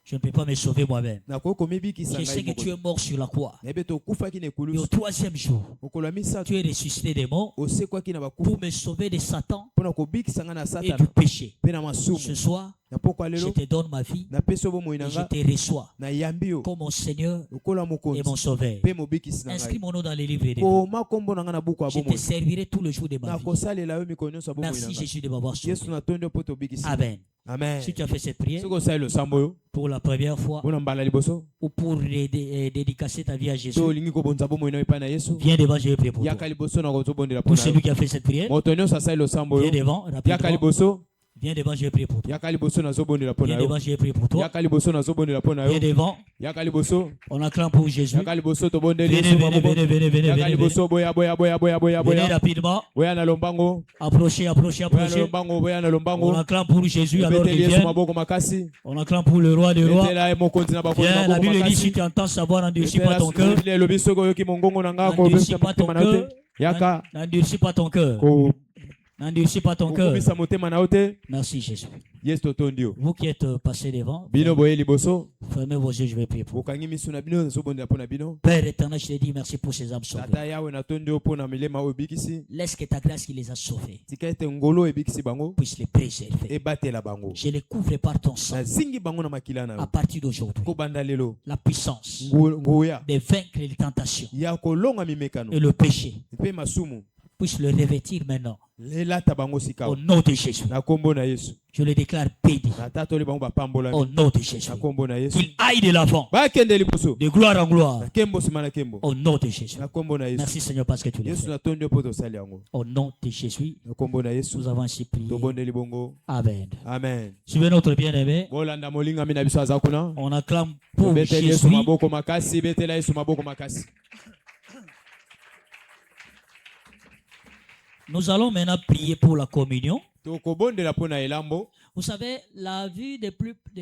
Je ne peux pas me sauver moi-même. Je sais que tu es mort sur la croix. Et au troisième jour, tu es ressuscité des morts pour me sauver de Satan et du péché. Ce soir, je te donne ma vie et je te reçois comme mon Seigneur et mon Sauveur. Inscris mon nom dans les livres de vie. Je te servirai tout le jour de ma vie. Merci Jésus de m'avoir sauvé. Amen. Amen. Si tu as fait cette prière pour la première fois ou pour dédicacer ta vie à Jésus, viens devant, je vais prier pour toi. Pour celui qui a fait cette prière, viens devant, rapidement. Viens devant, je vais prier pour toi. Viens devant, je vais prier pour toi. Viens devant. On acclame pour Jésus. Venez, venez, venez, venez, venez. Venez rapidement. Approchez. On acclame pour Jésus alors qu'il vient. On acclame pour le roi des rois. Viens, la Bible dit, si tu entends sa voix, n'endurcis pas ton cœur. N'endurcis pas ton cœur. N'endurcis pas ton cœur. N'endurcis pas ton cœur. Merci Jésus. Vous qui êtes passés devant, fermez vos yeux, je vais prier pour vous. Père éternel, je te dis merci pour ces âmes sauvées. Laisse que ta grâce qui les a sauvés puisse les préserver. Je les couvre par ton sang. À partir d'aujourd'hui, la puissance de vaincre les tentations et le péché puisse le revêtir maintenant. Au nom de Jésus. Je le déclare béni. Au nom de Jésus. Qu'il aille de l'avant. De gloire en gloire. Au nom de Jésus. Merci Seigneur parce que tu l'as fait. Au nom de Jésus. Nous avons ainsi prié. Amen. Amen. Suivez notre bien-aimé. On acclame pour Jésus. Nous allons maintenant prier pour la communion. Vous savez, la vie de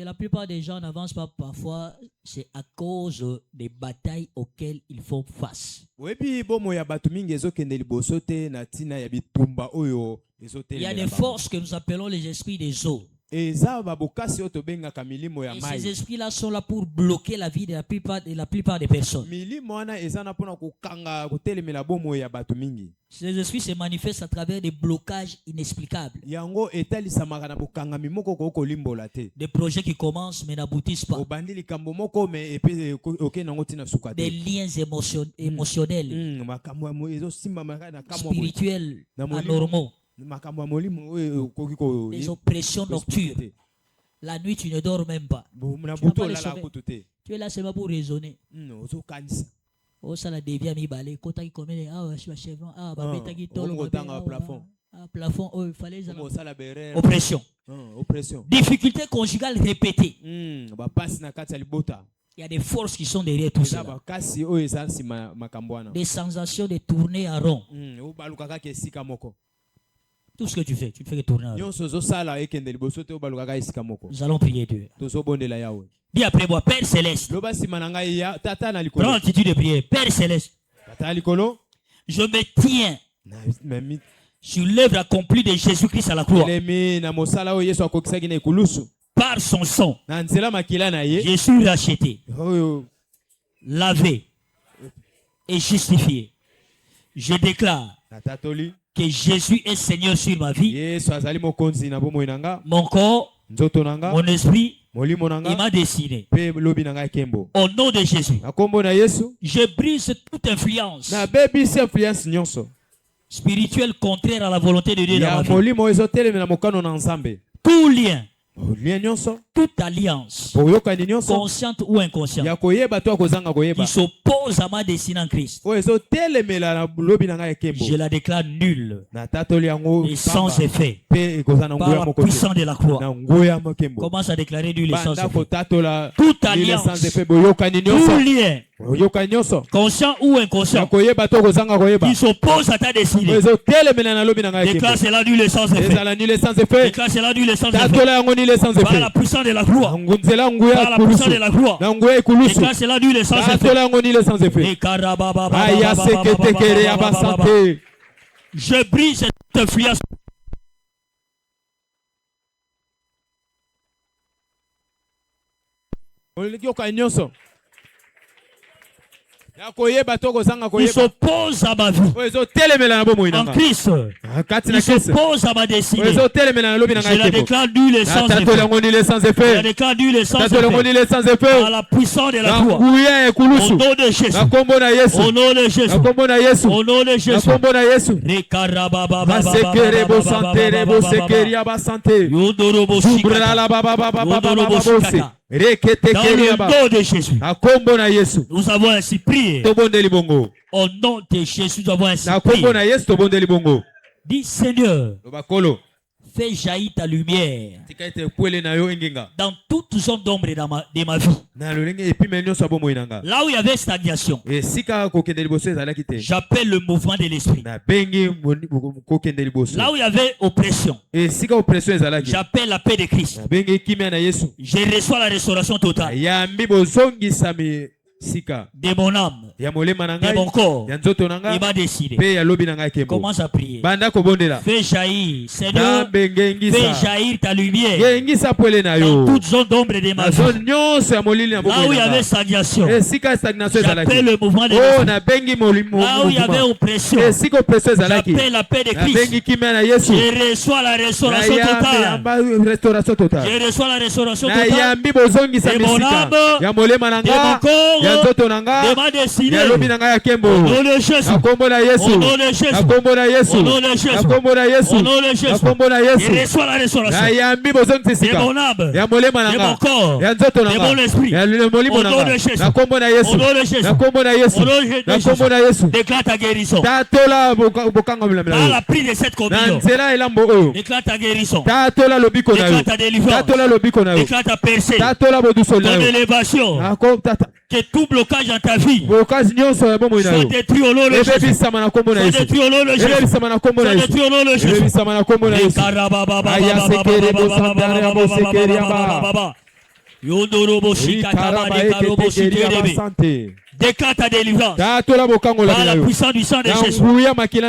la plupart des gens n'avance pas parfois, c'est à cause des batailles auxquelles ils font face. Il y a des forces que nous appelons les esprits des eaux. Et ces esprits-là sont là pour bloquer la vie de la plupart des personnes. Ces esprits se manifestent à travers des blocages inexplicables. Des projets qui commencent mais n'aboutissent pas. Des liens émotionnels, spirituels, anormaux. Des oppressions nocturnes. La nuit, tu ne dors même pas. Tu es là seulement pour raisonner. Oh, ça la dévie à mi balai. Quand tu connais, plafond, oh, il fallait. Oppression. Difficultés conjugales répétées. Il y a des forces qui sont derrière tout ça. Des sensations de tourner en rond. Tout ce que tu fais tourner en rond. Nous allons prier Dieu. Dis après moi, Père Céleste. Prends l'attitude de prier. Père Céleste. Je me tiens sur l'œuvre accomplie de Jésus-Christ à la croix. Par son sang, je suis racheté, lavé et justifié. Je déclare que Jésus est Seigneur sur ma vie, mon corps, mon esprit. Il m'a dessiné. Au nom de Jésus, je brise toute influence spirituelle contraire à la volonté de Dieu dans ma vie. Tout lien, toute alliance, consciente ou inconsciente, qui s'oppose à ma destinée en Christ, je la déclare nulle et sans effet par la puissance de la croix. Commence à déclarer nulle et sans effet. Toute alliance, tout lien, conscient ou inconscient, qui s'oppose à ta destinée, déclare cela nulle et sans effet. Déclare cela nulle et sans effet. Par la puissance de la croix. Par la puissance de la croix. Déclare cela nulle et sans effet. Je brise cette influence. Il s'oppose à ma vie. En Christ. Il s'oppose à ma destinée. Je la déclare nulle et sans effet. Je la déclare nulle et sans effet. Par la puissance de la croix. Au nom de Jésus. Au nom de Jésus. Au nom de Jésus. Dans le nom de Jésus. Nous avons ainsi prié. Au nom de Jésus, nous avons ainsi prié. Dis Seigneur, fais jaillir ta lumière dans toute zone d'ombre de ma vie. Là où il y avait stagnation, j'appelle le mouvement de l'esprit. Là où il y avait oppression, j'appelle la paix de Christ. Je reçois la restauration totale de mon âme, de mon corps. Il m'a décidé. Commence à prier. Fais jaillir, Seigneur, fais jaillir ta lumière dans toute zone d'ombre de ma vie. Là où il y avait stagnation, j'appelle le mouvement de l'esprit. Là où il y avait oppression, j'appelle la paix de Christ. Je reçois la restauration totale. Je reçois la restauration totale de mon âme, de mon corps de ma destinée. Au nom de Jésus. Au nom de Jésus. Au nom de Jésus. Au nom de Jésus. Au nom de Jésus. Et reçois la restauration de mon âme, de mon corps, de mon esprit. Au nom de Jésus. Au nom de Jésus. Au nom de Jésus. Déclare ta guérison. Par la prise de cette communion. Déclare ta guérison. Déclare ta délivrance. Déclare ta percée. Ton élévation. Que tout blocage dans ta vie soit détruit au nom de Jésus. Soit détruit au nom de Jésus. Soit détruit au nom de Jésus. Déclare ta délivrance par la puissance du sang de Jésus.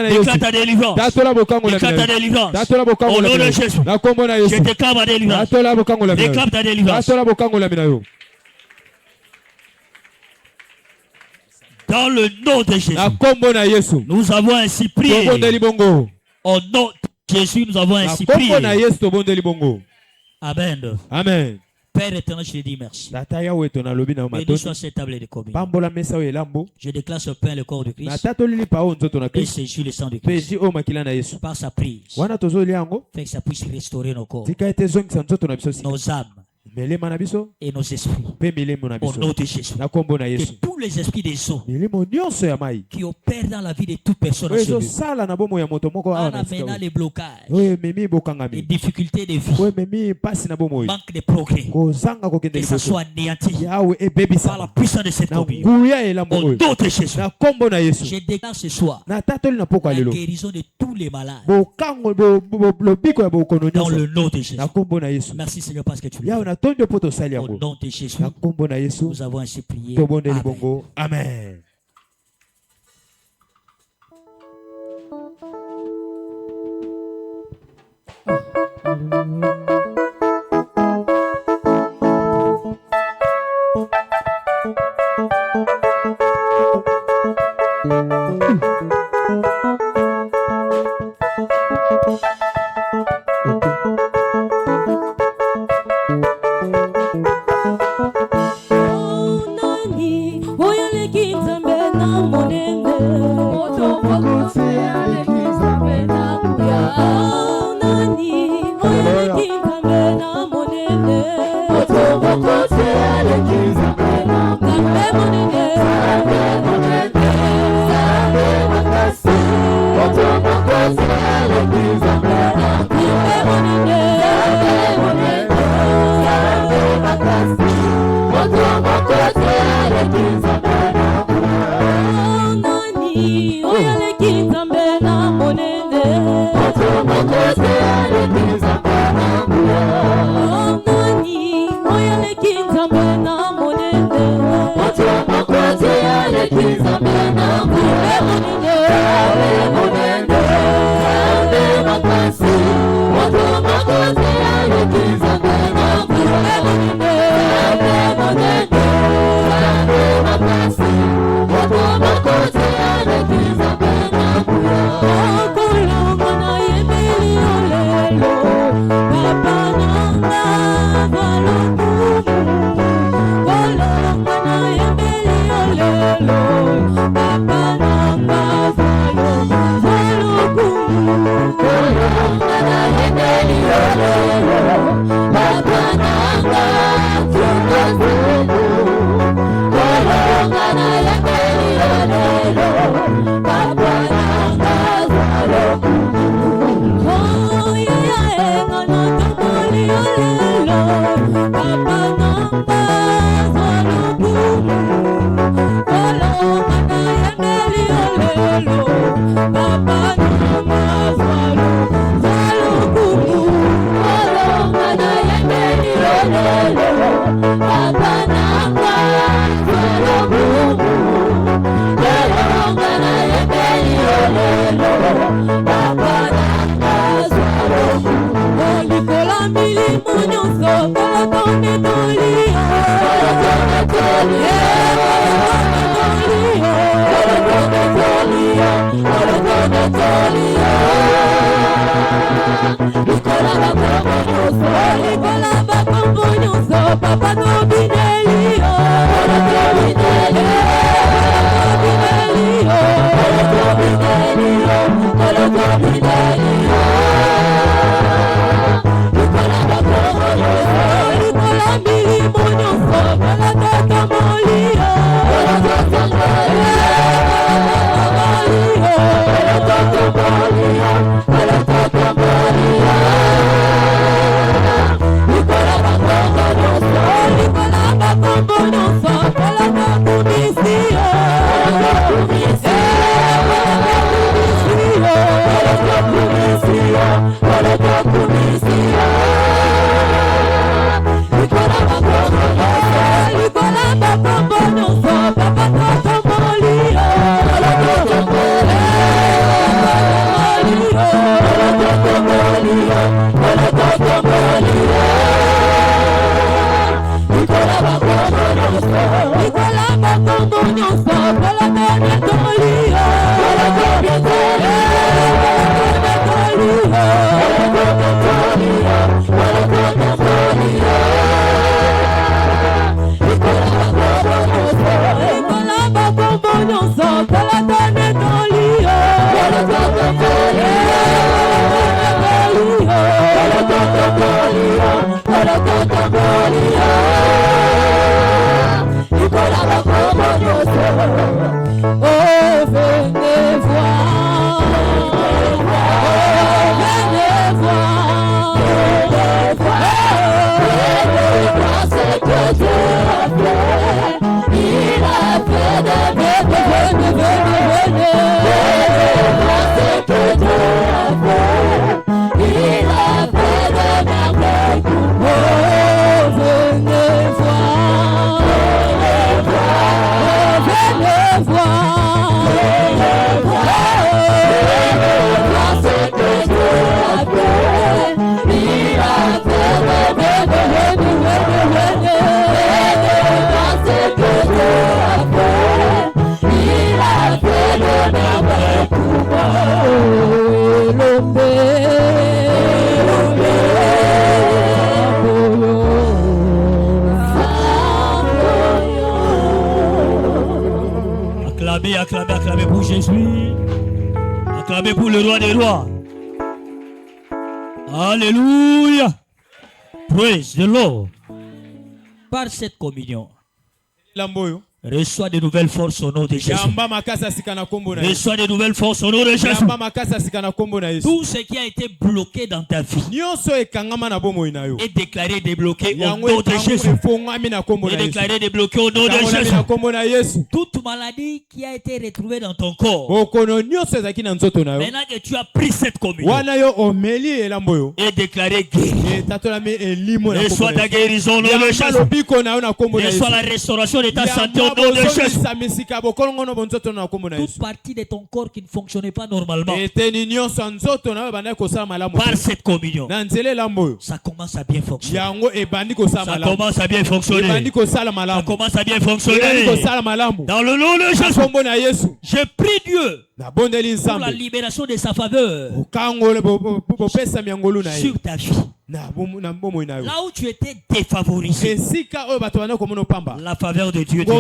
Déclare ta délivrance. Déclare ta délivrance. Au nom de Jésus. Je déclare ma délivrance. Déclare ta délivrance. Dans le nom de Jésus. Nous avons ainsi prié. Au nom de Jésus, nous avons ainsi prié. Amen. Amen. Père éternel, je te dis merci. Béni soit cette table de communion. Je déclare ce pain le corps de Christ. Et c'est juste le sang de Christ. Par sa prise. Fait que ça puisse restaurer nos corps, nos âmes et nos esprits. Au nom de Jésus. Que tous les esprits des eaux qui opèrent dans la vie de toute personne en amenant les blocages, les difficultés de vie, manque de progrès, que ça soit anéanti par la puissance de cette communion. Au nom de Jésus. Je déclare ce soir la guérison de tous les malades. Dans le nom de Jésus. Merci Seigneur parce que tu l'as. Au nom de Jésus, nous avons ainsi prié. Amen. Acclamez pour Jésus. Acclamez pour le roi des rois. Alléluia. Praise the Lord. Par cette communion, reçois de nouvelles forces au nom de Jésus. Reçois de nouvelles forces au nom de Jésus. Tout ce qui a été bloqué dans ta vie est déclaré débloqué au nom de Jésus. Est déclaré débloqué au nom de Jésus. Toute maladie qui a été retrouvée dans ton corps, maintenant que tu as pris cette communion, est déclaré guéri. Reçois ta guérison au nom de Jésus. Reçois la restauration de ta santé au nom de Jésus. Toute partie de ton corps qui ne fonctionnait pas normalement, par cette communion, ça commence à bien fonctionner. Ça commence à bien fonctionner. Ça commence à bien fonctionner. Dans le nom de Jésus, je prie Dieu pour la libération de sa faveur sur ta vie. Là où tu étais défavorisé, la faveur de Dieu te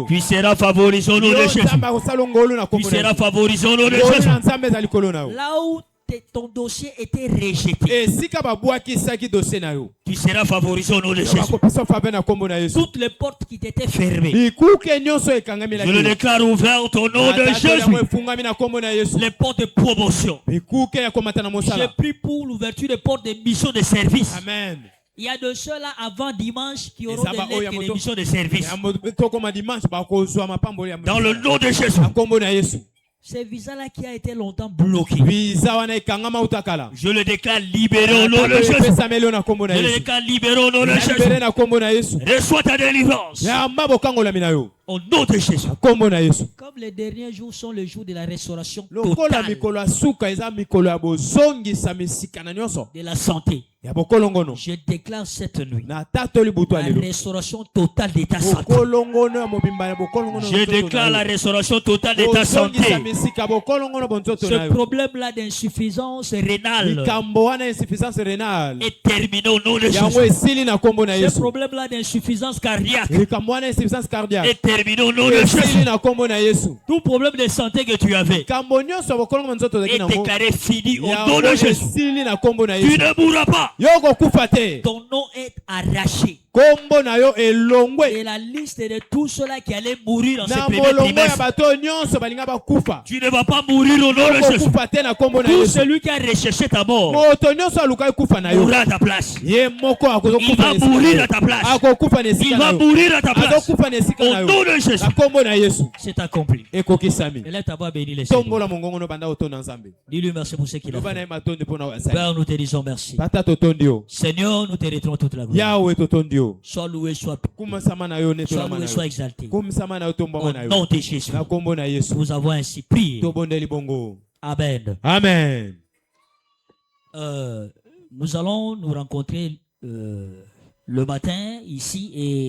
tu seras favorisé au nom de Jésus. Tu seras favorisé au nom de Jésus. Là où ton dossier était rejeté, tu seras favorisé au nom de Jésus. Toutes les portes qui t'étaient fermées, je le déclare ouvertes au nom de Jésus. Les portes de promotion, j'ai pris pour l'ouverture des portes de mission de service. Amen. Il y a de ceux-là avant dimanche qui auront des lettres de mission de service. Dans le nom de Jésus. Ce visa-là qui a été longtemps bloqué, je le déclare libéré au nom de Jésus. Je le déclare libéré au nom de Jésus. Reçois ta délivrance au nom de Jésus. Comme les derniers jours sont les jours de la restauration totale de la santé, Je déclare cette nuit la restauration totale de ta santé. Je déclare la restauration totale de ta santé. Ce problème-là d'insuffisance rénale est terminé au nom de Jésus. Ce problème-là d'insuffisance cardiaque est terminé au nom de Jésus. Tout problème de santé que tu avais est déclaré fini au nom de Jésus. Tu ne mourras pas. Ton nom est arraché. Et la liste de tous ceux-là qui allaient mourir dans ce premier trimestre. Tu ne vas pas mourir au nom de Jésus. Tout celui qui a recherché ta mort mourra à ta place. Il va mourir à ta place. Il va mourir à ta place. Au nom de Jésus. C'est accompli. Élève ta voix, bénis les Seigneur. Dis-lui merci pour ce qu'il a fait. Père, nous te disons merci. Seigneur, nous te retirons toute la gloire. Sois loué, sois loué, sois exalté. Au nom de Jésus. Nous avons ainsi prié. Amen. Amen. Nous allons nous rencontrer le matin ici et